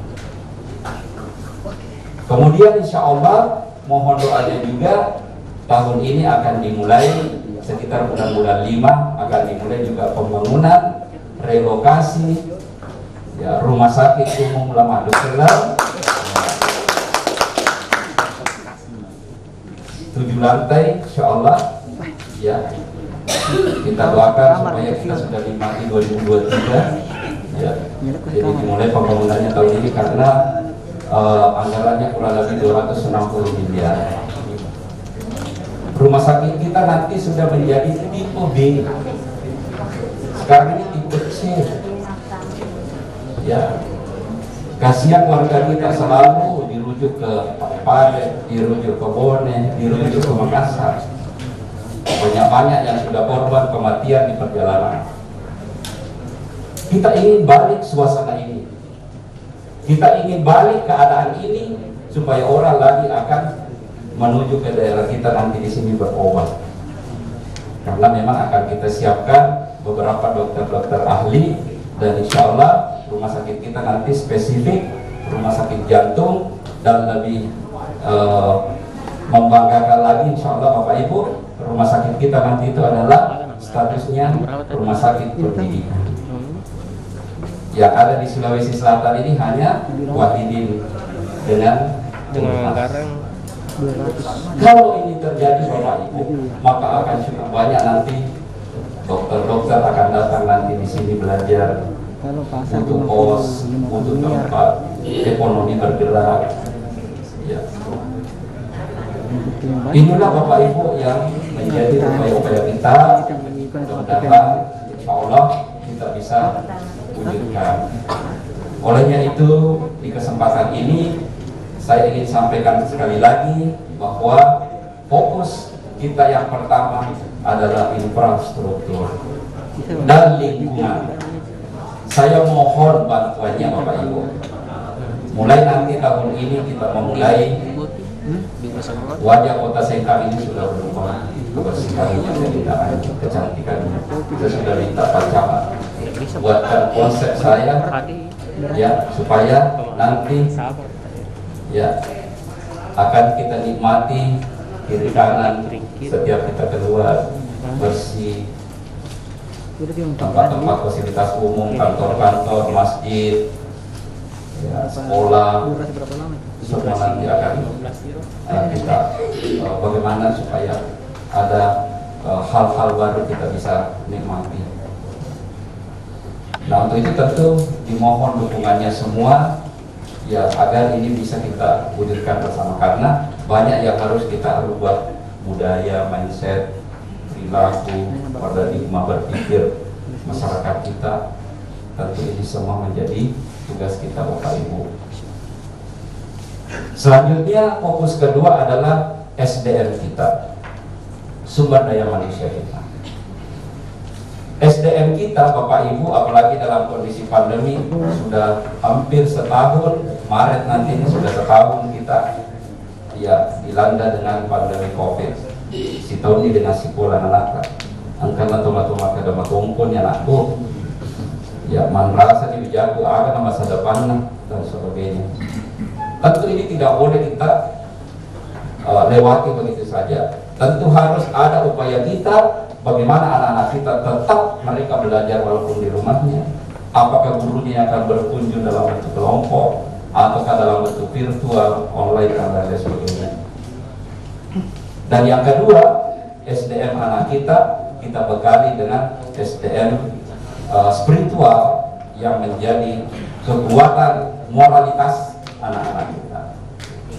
Kemudian insya Allah mohon doanya juga, tahun ini akan dimulai sekitar bulan-bulan 5 akan dimulai juga pembangunan relokasi ya, rumah sakit umum Lamadu Kelam 7 lantai insya Allah ya. Kita doakan supaya kita sudah nikmati 2023 ya. Jadi dimulai pembangunannya tahun ini karena anggarannya kurang lebih 260 miliar. Rumah sakit kita nanti sudah menjadi tipe B. Sekarang ini tipe C. Ya, kasihan warga kita selalu dirujuk ke Pade, dirujuk ke Bone, dirujuk ke Makassar. Banyak-banyak yang sudah korban kematian di perjalanan. Kita ingin balik suasana ini. Kita ingin balik keadaan ini supaya orang lagi akan menuju ke daerah kita nanti di sini berobat. Karena memang akan kita siapkan beberapa dokter-dokter ahli, dan insya Allah rumah sakit kita nanti spesifik rumah sakit jantung, dan lebih membanggakan lagi insya Allah Bapak Ibu, rumah sakit kita nanti itu adalah statusnya rumah sakit pendidikan. Yang ada di Sulawesi Selatan ini hanya Wahidin dengan anggaran 200. Kalau ini terjadi Bapak Ibu, maka akan cukup banyak nanti dokter-dokter akan datang nanti di sini belajar, butuh kos, butuh tempat, ekonomi bergerak. Ya. Inilah Bapak Ibu yang menjadi upaya-upaya kita. Mudah-mudahan insya Allah kita bisa wujudkan. Olehnya itu di kesempatan ini saya ingin sampaikan sekali lagi bahwa fokus kita yang pertama adalah infrastruktur dan lingkungan. Saya mohon bantuannya Bapak Ibu. Mulai nanti tahun ini kita memulai, wajah kota Sengkang ini sudah berubah, kebersihannya, keindahan, kecantikannya. Kita sudah minta Pak Camat buatkan konsep saya, ya, supaya nanti ya akan kita nikmati kiri kanan setiap kita keluar, bersih, tempat-tempat fasilitas umum, kantor-kantor, masjid, ya, sekolah, semua nanti akan kita bagaimana supaya ada hal-hal baru kita bisa nikmati. Nah, untuk itu tentu dimohon dukungannya semua, ya, agar ini bisa kita wujudkan bersama, karena banyak yang harus kita rubah, budaya, mindset, perilaku, paradigma berpikir masyarakat kita. Tentu ini semua menjadi tugas kita Bapak Ibu. Selanjutnya fokus kedua adalah SDM kita, sumber daya manusia kita. SDM kita Bapak Ibu, apalagi dalam kondisi pandemi, sudah hampir setahun, Maret nanti ini sudah setahun kita ya dilanda dengan pandemi COVID. Si Tony dengan si Pula anak angkana tomat-tomat ke dalam tumpun ya nakku, ya man rasa di jago akan masa depan dan sebagainya. Tentu ini tidak boleh kita lewati begitu saja. Tentu harus ada upaya kita bagaimana anak-anak kita tetap mereka belajar walaupun di rumahnya. Apakah gurunya akan berkunjung dalam bentuk kelompok ataukah dalam bentuk virtual, online, dan lain sebagainya. Dan yang kedua, SDM anak kita bekali dengan SDM spiritual yang menjadi kekuatan moralitas anak-anak kita.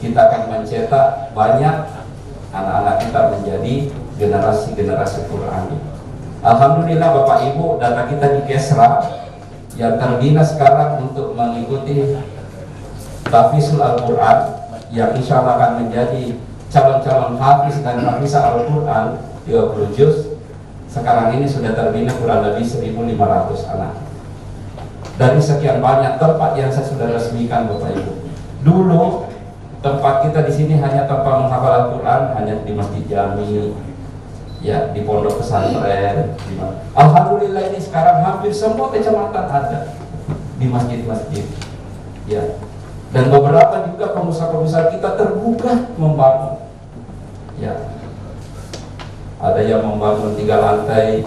Kita akan mencetak banyak anak-anak kita menjadi generasi-generasi Qur'ani. Alhamdulillah Bapak Ibu, data kita di Kesra yang terbina sekarang untuk mengikuti Tahfizul Al-Quran, yang insya Allah akan menjadi calon-calon hafiz dan hafizah Al-Quran 30 juz. Sekarang ini sudah terbina kurang lebih 1.500 anak. Dari sekian banyak tempat yang saya sudah resmikan Bapak Ibu. Dulu tempat kita di sini hanya tempat menghafal Al-Quran hanya di Masjid Jami, ya, di pondok pesantren. Alhamdulillah ini sekarang hampir semua kecamatan ada di masjid-masjid, ya. Dan beberapa juga pengusaha-pengusaha kita terbuka membangun, ya. Ada yang membangun 3 lantai,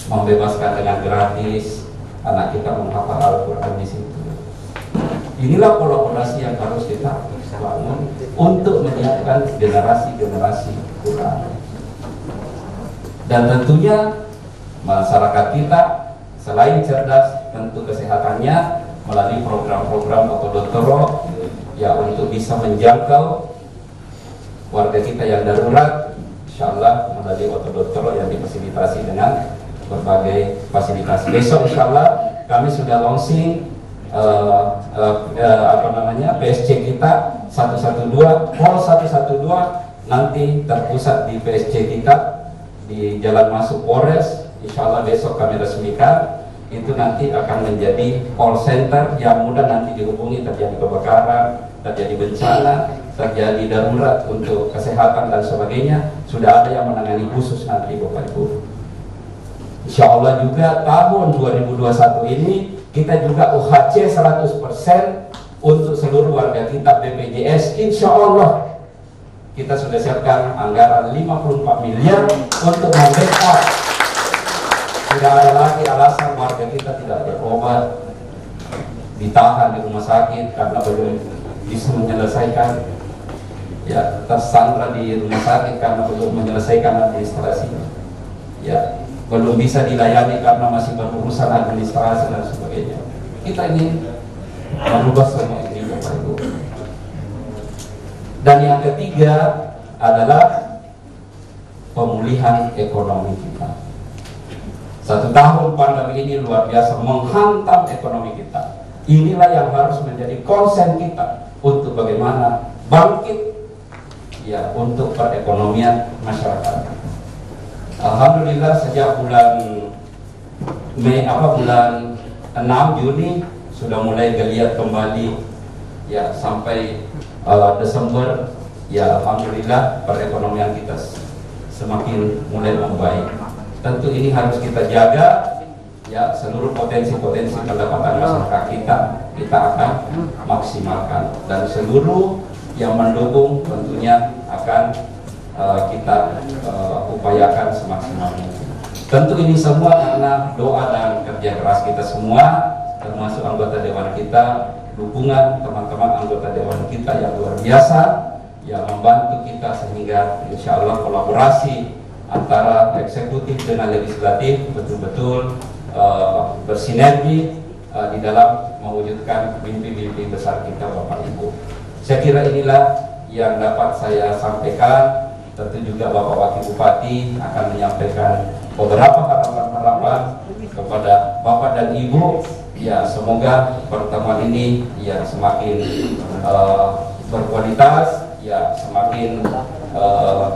membebaskan dengan gratis, anak kita menghafal Al-Quran di situ. Inilah kolaborasi yang harus kita bangun untuk menyiapkan generasi-generasi Quran. Dan tentunya masyarakat kita selain cerdas, tentu kesehatannya melalui program-program Otodotoro, ya, untuk bisa menjangkau warga kita yang darurat, insyaallah melalui Otodotoro yang difasilitasi dengan berbagai fasilitas. Besok insyaallah kami sudah launching PSC kita 112, Hall 112 nanti terpusat di PSC kita di Jalan Masuk Polres. Insya Allah besok kami resmikan. Itu nanti akan menjadi call center yang mudah nanti dihubungi terjadi kebakaran, terjadi bencana, terjadi darurat untuk kesehatan dan sebagainya. Sudah ada yang menangani khusus nanti Bapak Ibu. Insya Allah juga tahun 2021 ini kita juga UHC 100% untuk seluruh warga kita BPJS. Insya Allah kita sudah siapkan anggaran 54 miliar untuk membackup. Tidak ada lagi alasan warga kita tidak berobat, ditahan di rumah sakit karena belum bisa menyelesaikan, ya, tersandra di rumah sakit karena belum menyelesaikan administrasi, ya, belum bisa dilayani karena masih berurusan administrasi dan sebagainya. Kita ini merubah semua ini, Bapak Ibu. Dan yang ketiga adalah pemulihan ekonomi kita. 1 tahun pandemi ini luar biasa menghantam ekonomi kita. Inilah yang harus menjadi konsen kita untuk bagaimana bangkit, ya, untuk perekonomian masyarakat. Alhamdulillah sejak bulan bulan 6 Juni sudah mulai geliat kembali, ya, sampai Desember, ya, alhamdulillah perekonomian kita semakin mulai membaik. Tentu ini harus kita jaga, ya, seluruh potensi-potensi pendapatan masyarakat kita akan maksimalkan, dan seluruh yang mendukung tentunya akan kita upayakan semaksimal mungkin. Tentu ini semua karena doa dan kerja keras kita semua, termasuk anggota dewan kita, dukungan teman-teman anggota dewan kita yang luar biasa, yang membantu kita sehingga insya Allah kolaborasi antara eksekutif dengan legislatif betul-betul bersinergi di dalam mewujudkan mimpi-mimpi besar kita Bapak Ibu. Saya kira inilah yang dapat saya sampaikan. Tentu juga Bapak Wakil Bupati akan menyampaikan beberapa harapan-harapan kepada Bapak dan Ibu. Ya, semoga pertemuan ini, ya, semakin berkualitas, ya, semakin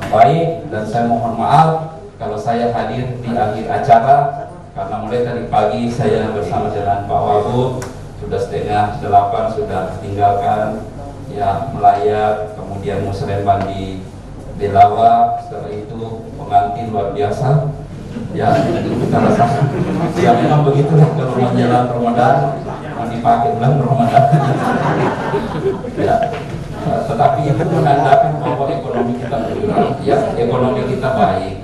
baik, dan saya mohon maaf kalau saya hadir di akhir acara karena mulai tadi pagi saya bersama dengan Pak Wagub sudah setengah 8 sudah tinggalkan, ya, melayat, kemudian muslimah di Belawa, setelah itu pengantin luar biasa, ya, kita rasakan, ya, memang begitulah kalau menjelang Ramadan mau dipakai bulan Ramadan. Ya, tetapi itu menandakan bahwa ekonomi kita bergerak, ya, ekonomi kita baik,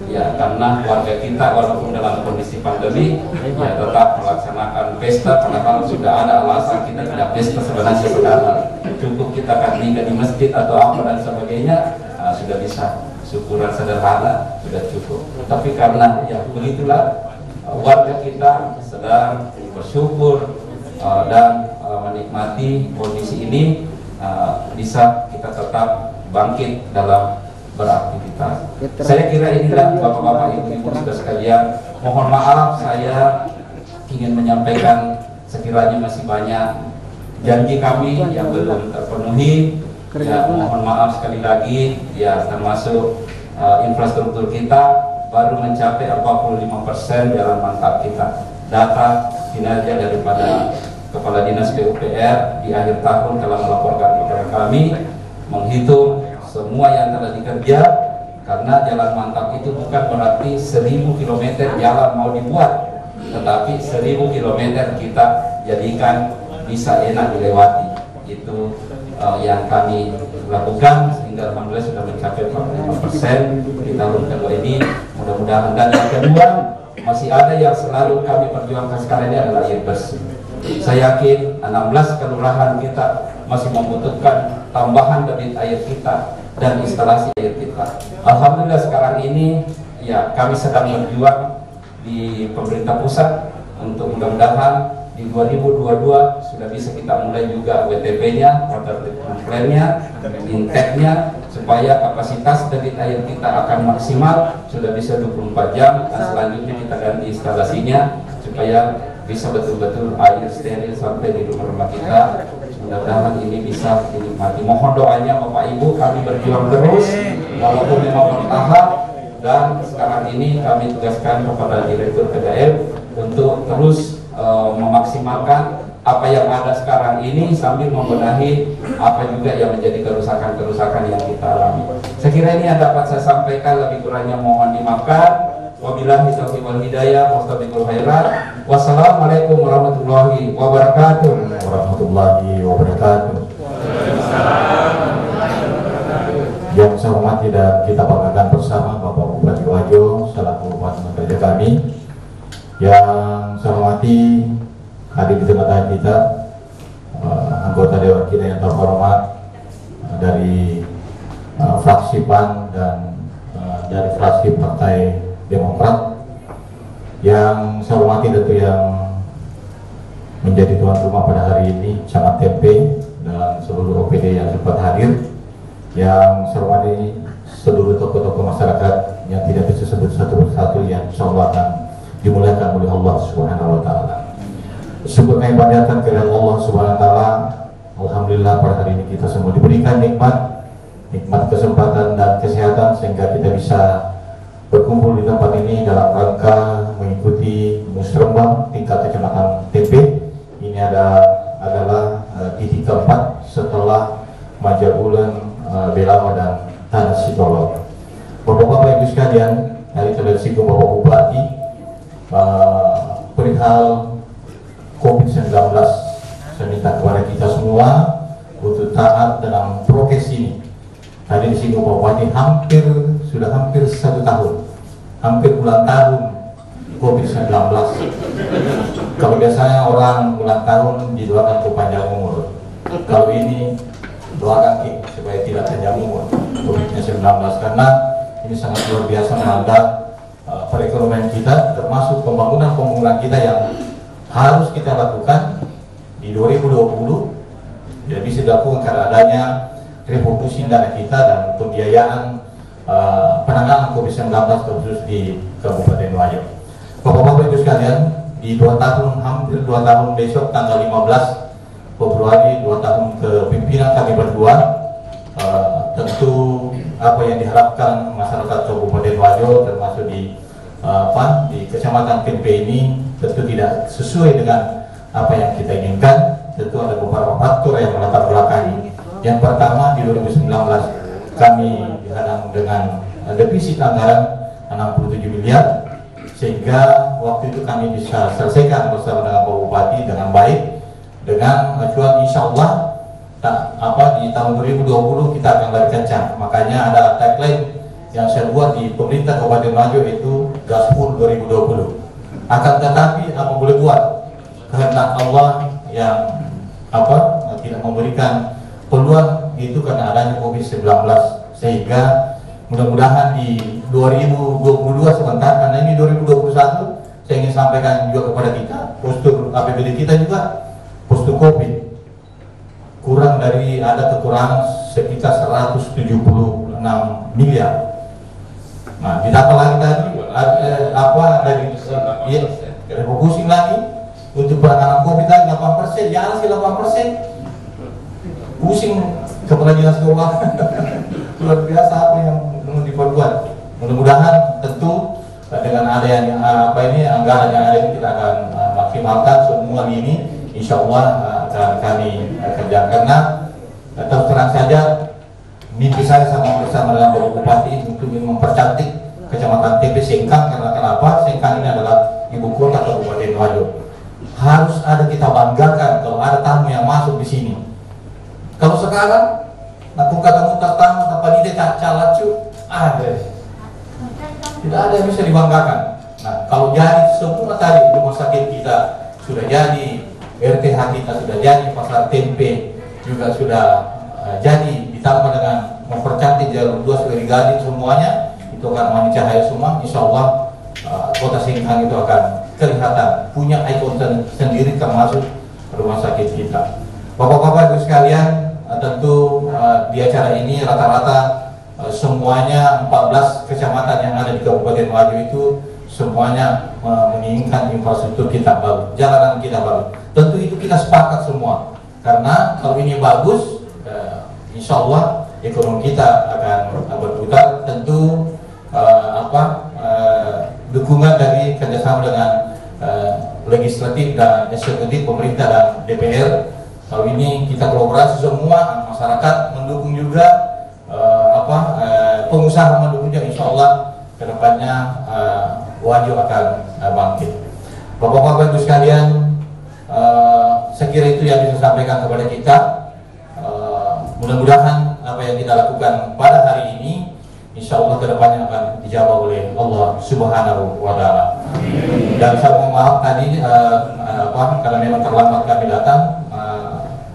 ya, karena warga kita walaupun dalam kondisi pandemi, ya, tetap melaksanakan pesta, padahal sudah ada alasan kita tidak pesta sebenarnya sekarang. Cukup kita tinggal di masjid atau apa dan sebagainya, sudah bisa, syukuran sederhana sudah cukup. Tapi karena, ya, begitulah warga kita sedang bersyukur dan menikmati kondisi ini, bisa kita tetap bangkit dalam beraktivitas. Saya kira inilah Bapak-bapak, Ibu-ibu sudah sekalian. Mohon maaf saya ingin menyampaikan sekiranya masih banyak janji kami yang belum terpenuhi. Ya, mohon maaf sekali lagi, ya, termasuk infrastruktur kita baru mencapai 45% jalan mantap kita. Data kinerja daripada Kepala Dinas PUPR di akhir tahun telah melaporkan kepada kami menghitung semua yang telah dikerja, karena jalan mantap itu bukan berarti 1000 km jalan mau dibuat, tetapi 1000 km kita jadikan bisa enak dilewati. Itu yang kami lakukan sehingga alhamdulillah sudah mencapai 45% di tahun kedua ini, mudah-mudahan. Dan yang kedua, masih ada yang selalu kami perjuangkan sekarang ini adalah air bersih. Saya yakin 16 kelurahan kita masih membutuhkan tambahan debit air kita dan instalasi air kita. Alhamdulillah sekarang ini, ya, kami sedang berjuang di pemerintah pusat untuk mudah-mudahan di 2022 sudah bisa kita mulai juga WTP-nya, water treatment plan-nya, intake-nya, supaya kapasitas debit air kita akan maksimal, sudah bisa 24 jam, dan selanjutnya kita ganti instalasinya supaya bisa betul-betul air steril sampai di rumah-rumah kita. Mudah-mudahan ini bisa dinikmati. Mohon doanya Bapak Ibu, kami berjuang terus walaupun memang bertahap, dan sekarang ini kami tugaskan kepada Direktur PDM untuk terus memaksimalkan apa yang ada sekarang ini sambil membenahi apa juga yang menjadi kerusakan-kerusakan yang kita alami. Saya kira ini yang dapat saya sampaikan, lebih kurangnya mohon dimaafkan. Wabillahi taufiq wal hidayah, wastabiqul khairat. Wassalamualaikum warahmatullahi wabarakatuh. Warahmatullahi wabarakatuh. Yang saya hormati dan kita banggakan bersama Bapak Bupati Wajo selaku partner kerja kami. Yang saya hormati hadir di tengah-tengah kita anggota Dewan kita yang terhormat dari fraksi PAN dan dari fraksi Partai Demokrat. Yang saya hormati tentu yang menjadi tuan rumah pada hari ini, Camat Tempe dan seluruh OPD yang sempat hadir. Yang saya hormati seluruh tokoh-tokoh masyarakat yang tidak bisa sebut satu persatu, yang insyaallah akan dimuliakan oleh Allah Subhanahu wa taala. Syukur kehebatan kepada Allah Subhanahu wa taala. Alhamdulillah pada hari ini kita semua diberikan nikmat kesempatan dan kesehatan sehingga kita bisa berkumpul di tempat ini dalam rangka mengikuti musrembang tingkat kecamatan Tempe. Ini adalah titik keempat setelah Majabulan, Belawa dan Tanah Sitolo. Bapak-bapak Ibu sekalian, hari telah disinggung Bapak Bupati perihal COVID-19. Saya minta kepada kita semua untuk taat dalam prokes ini. Tadi disinggung Bapak Bupati sudah hampir 1 tahun, hampir ulang tahun COVID-19. Kalau biasanya orang ulang tahun didoakan ke panjang umur, kalau ini doakan supaya tidak panjang umur COVID-19, karena ini sangat luar biasa melanda perekonomian kita, termasuk pembangunan kita yang harus kita lakukan di 2020 tidak bisa dilakukan karena adanya refocusing dana kita dan pembiayaan penanganan COVID-19 khusus di Kabupaten Wajo. Bapak-bapak Ibu sekalian, di hampir 2 tahun besok tanggal 15 Februari 2 tahun kepemimpinan kami berdua, tentu apa yang diharapkan masyarakat Kabupaten Wajo termasuk di Kecamatan Tempe ini tentu tidak sesuai dengan apa yang kita inginkan. Tentu ada beberapa faktor yang melatar belakangi. Yang pertama, di 2019 kami dihadang dengan defisit anggaran 67 miliar, sehingga waktu itu kami bisa selesaikan bersama dengan Pak Bupati dengan baik, dengan acuan insya Allah di tahun 2020 kita akan lari kencang. Makanya ada tagline yang saya buat di pemerintah Kabupaten Wajo itu Gaspur 2020. Akan tetapi apa boleh buat, kehendak Allah yang tidak memberikan peluang itu karena adanya COVID-19, sehingga mudah-mudahan di 2022 sebentar, karena ini 2021 saya ingin sampaikan juga kepada kita, postur APBD kita juga postur COVID kurang dari, ada kekurangan sekitar 176 miliar. Nah, ditambah lagi tadi dari refocusing lagi untuk penanganan COVID tadi 8%, jangan sih 8%. Pusing kepala dinas keuangan. Luar biasa apa yang diperbuat. Mudah-mudahan tentu dengan adanya anggaran yang ada ini kita akan maksimalkan semua ini, insya Allah akan kami kerjakan. Karena terus terang saja mimpi saya bersama dengan Bapak Bupati untuk mempercantik Kecamatan Tempe Sengkang. Karena kenapa? Sengkang ini adalah ibu kota Kabupaten Wajo. Harus ada kita banggakan kalau ada tamu yang masuk di sini. Kalau sekarang aku ketemu tamu tanpa ide calacu, tidak ada yang bisa dibanggakan. Nah, kalau jadi semua tadi rumah sakit kita sudah jadi, RTH kita sudah jadi, pasar tempe juga sudah jadi, ditambah dengan mempercantik jalur 2 sudah digali semuanya, itu akan mani cahaya semua. Insya Allah kota Sengkang itu akan kelihatan punya ikon sendiri termasuk rumah sakit kita. Bapak-bapak Ibu sekalian, tentu di acara ini rata-rata semuanya 14 kecamatan yang ada di Kabupaten Wajo itu semuanya menginginkan infrastruktur kita baru, jalanan kita baru. Tentu itu kita sepakat semua, karena kalau ini bagus, insya Allah ekonomi kita akan berputar. Tentu dukungan dari kerjasama dengan legislatif dan eksekutif, pemerintah dan DPR. Kalau ini kita kolaborasi semua, masyarakat mendukung juga, pengusaha mendukung juga, insya Allah kedepannya Wajo akan bangkit. Bapak-bapak Ibu sekalian, saya kira itu yang bisa sampaikan kepada kita. Mudah-mudahan apa yang kita lakukan pada hari ini, insya Allah kedepannya akan dijawab oleh Allah Subhanahu wa Ta'ala. Dan saya mohon maaf tadi karena memang terlambat kami datang,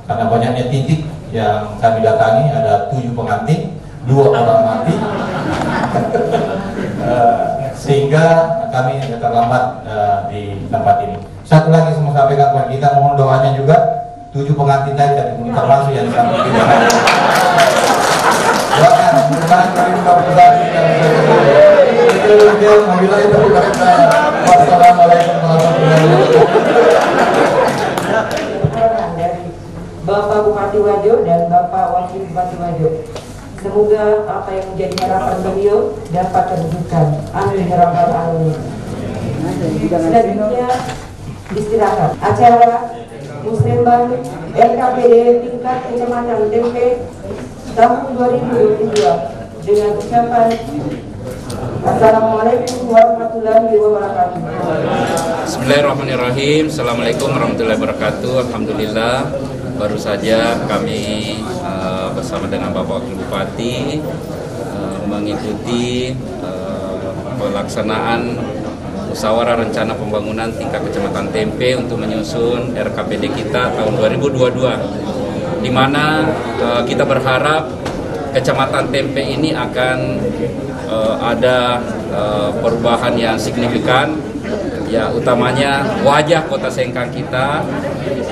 karena banyaknya titik yang kami datangi, ada 7 pengantin, 2 orang mati, sehingga kami terlambat di tempat ini. Satu lagi saya mau sampaikan kepada kita, mohon doanya juga 7 pengantin tadi termasuk yang disampaikan kita. Doakan, mudah-mudahan kami buka prestasi yang itu dia membilang itu bukan saya. Wassalamualaikum warahmatullahi wabarakatuh. Dari Bapak Bupati Wajo dan Bapak Wakil Bupati Wajo. Semoga apa yang menjadi harapan beliau dapat terwujudkan. Amin ya rabbal alamin. Selanjutnya istirahat. Acara Musrembang RKPD tingkat Kecamatan Tempe tahun 2022 dengan ucapan Assalamualaikum warahmatullahi wabarakatuh. Bismillahirrahmanirrahim. Assalamualaikum warahmatullahi wabarakatuh. Alhamdulillah, baru saja kami bersama dengan Bapak Wakil Bupati mengikuti pelaksanaan musyawarah rencana pembangunan tingkat Kecamatan Tempe untuk menyusun RKPD kita tahun 2022, di mana kita berharap Kecamatan Tempe ini akan ada perubahan yang signifikan, ya, utamanya wajah Kota Sengkang kita,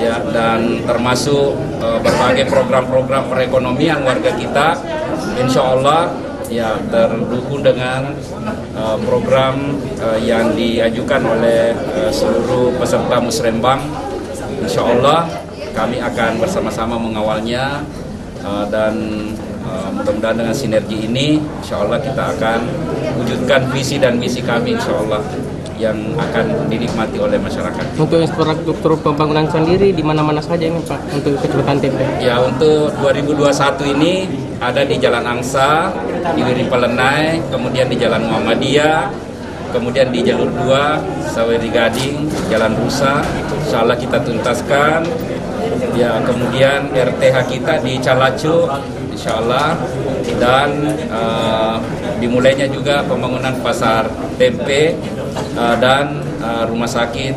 ya, dan termasuk berbagai program-program perekonomian warga kita, insya Allah ya terdukung dengan program yang diajukan oleh seluruh peserta Musrembang. Insya Allah kami akan bersama-sama mengawalnya, dan mudah-mudahan dengan sinergi ini insya Allah kita akan wujudkan visi dan misi kami insya Allah yang akan dinikmati oleh masyarakat. Untuk infrastruktur pembangunan sendiri di mana-mana saja ini Pak untuk Kecamatan Tempe? Ya, untuk 2021 ini ada di Jalan Angsa, di Wiri Pelenai, kemudian di Jalan Muhammadiyah, kemudian di jalur 2 Saweri Gading, Jalan Rusa, insya Allah kita tuntaskan. Ya, kemudian RTH kita di Calacu, insya Allah, dan dimulainya juga pembangunan pasar Tempe dan rumah sakit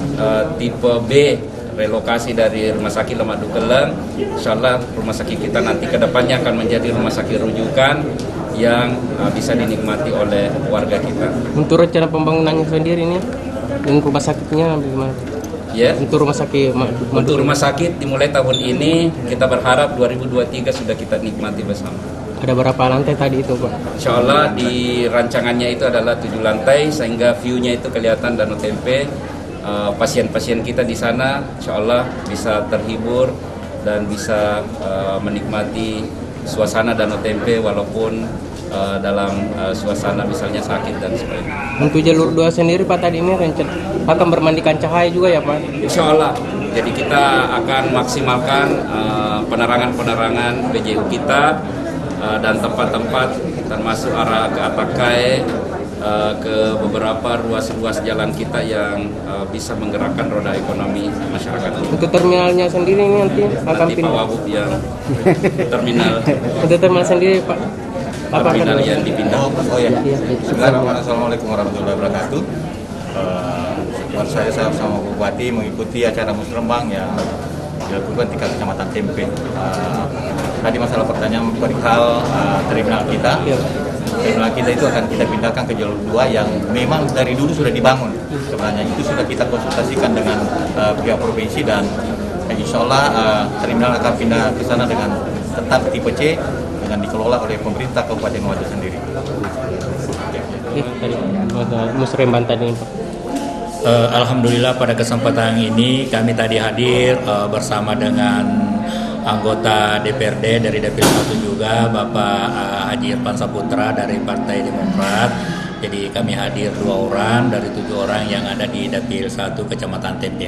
tipe B, relokasi dari rumah sakit Lemak Dukeleng. Insya Allah rumah sakit kita nanti ke depannya akan menjadi rumah sakit rujukan yang bisa dinikmati oleh warga kita. Untuk rencana pembangunannya sendiri ini, dan rumah sakitnya bagaimana? Ya, untuk rumah sakit dimulai tahun ini, kita berharap 2023 sudah kita nikmati bersama. Ada berapa lantai tadi itu Pak? Insya Allah di rancangannya itu adalah 7 lantai, sehingga view-nya itu kelihatan Danau Tempe. Pasien-pasien kita di sana insya Allah bisa terhibur dan bisa menikmati suasana Danau Tempe walaupun dalam suasana misalnya sakit dan sebagainya. Untuk jalur 2 sendiri Pak tadi ini akan bermandikan cahaya juga ya Pak? Insya Allah. Jadi kita akan maksimalkan penerangan-penerangan PJU kita dan tempat-tempat termasuk arah ke Atakai, ke beberapa ruas-ruas jalan kita yang bisa menggerakkan roda ekonomi masyarakat. Untuk terminalnya sendiri ini nanti akan pindah? Yang terminal. Untuk terminal sendiri Pak? Terminal yang dipindah. Oh ya. Assalamualaikum warahmatullahi wabarakatuh. Saya sama Bupati mengikuti acara Musrembang yang dilakukan tingkat Kecamatan Tempe. Tadi masalah pertanyaan perihal terminal kita. Terminal kita itu akan kita pindahkan ke jalur 2 yang memang dari dulu sudah dibangun. Sebenarnya itu sudah kita konsultasikan dengan pihak provinsi, dan insya Allah terminal akan pindah ke sana dengan tetap tipe C dengan dikelola oleh pemerintah Kabupaten Wajo sendiri. Tadi Musrembang tadi Pak. Alhamdulillah pada kesempatan ini kami tadi hadir bersama dengan anggota DPRD dari Dapil 1 juga, Bapak Haji Irfan Saputra dari Partai Demokrat. Jadi kami hadir 2 orang dari 7 orang yang ada di Dapil 1 Kecamatan Tempe.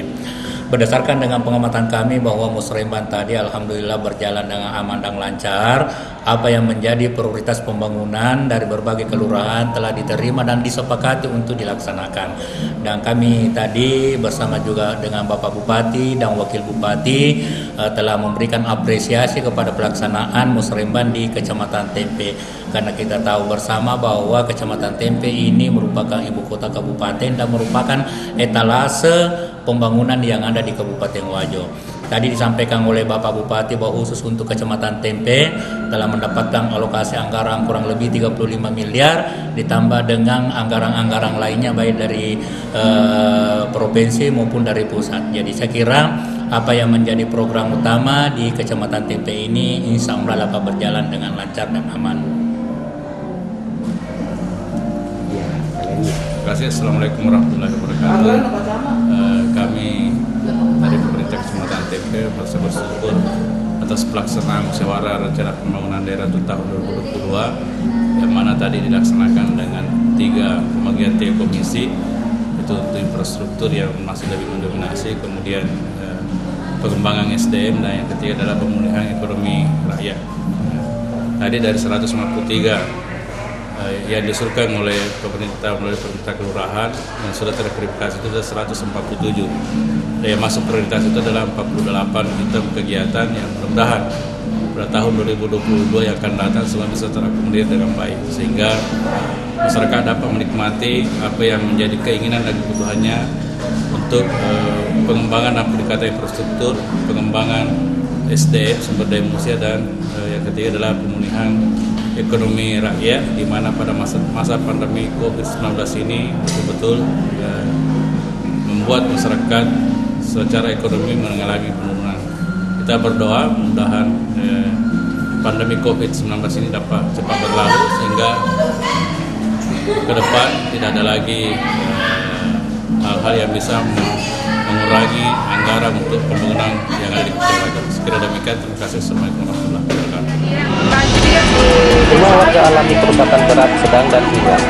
Berdasarkan dengan pengamatan kami bahwa musrembang tadi alhamdulillah berjalan dengan aman dan lancar. Apa yang menjadi prioritas pembangunan dari berbagai kelurahan telah diterima dan disepakati untuk dilaksanakan. Dan kami tadi bersama juga dengan Bapak Bupati dan Wakil Bupati telah memberikan apresiasi kepada pelaksanaan musrembang di Kecamatan Tempe. Karena kita tahu bersama bahwa Kecamatan Tempe ini merupakan ibu kota kabupaten dan merupakan etalase pembangunan yang ada di Kabupaten Wajo. Tadi disampaikan oleh Bapak Bupati bahwa khusus untuk Kecamatan Tempe telah mendapatkan alokasi anggaran kurang lebih 35 miliar ditambah dengan anggaran-anggaran lainnya baik dari provinsi maupun dari pusat. Jadi saya kira apa yang menjadi program utama di Kecamatan Tempe ini insya Allah dapat berjalan dengan lancar dan aman. Terima kasih. Assalamualaikum warahmatullahi wabarakatuh. Kami dari pemerintah Kecamatan Tempe merasa bersyukur atas pelaksanaan musyawarah rencana pembangunan daerah untuk tahun 2022 yang mana tadi dilaksanakan dengan 3 pembagian 3 komisi, itu untuk infrastruktur yang masih lebih mendominasi, kemudian pengembangan SDM, dan yang ketiga adalah pemulihan ekonomi rakyat. Tadi dari 153 yang diusulkan oleh pemerintah melalui perintah kelurahan yang sudah terverifikasi itu ada 147. Dan yang masuk prioritas itu adalah 48 item kegiatan yang mudah-mudahan pada tahun 2022 yang akan datang semua bisa terakomodir dengan baik sehingga masyarakat dapat menikmati apa yang menjadi keinginan dan kebutuhannya untuk pengembangan dan peningkatan infrastruktur, pengembangan SDM sumber daya manusia, dan yang ketiga adalah pemulihan ekonomi rakyat di mana pada masa pandemi COVID-19 ini betul-betul membuat masyarakat secara ekonomi mengalami penurunan. Kita berdoa mudah-mudahan pandemi COVID-19 ini dapat cepat berlalu sehingga ke depan tidak ada lagi hal-hal yang bisa mengurangi anggaran untuk pembangunan yang ada di Kecamatan. Sekira demikian, terima kasih. Assalamualaikum warahmatullahi wabarakatuh. Semua warga alami kerusakan berat, sedang, dan ringan.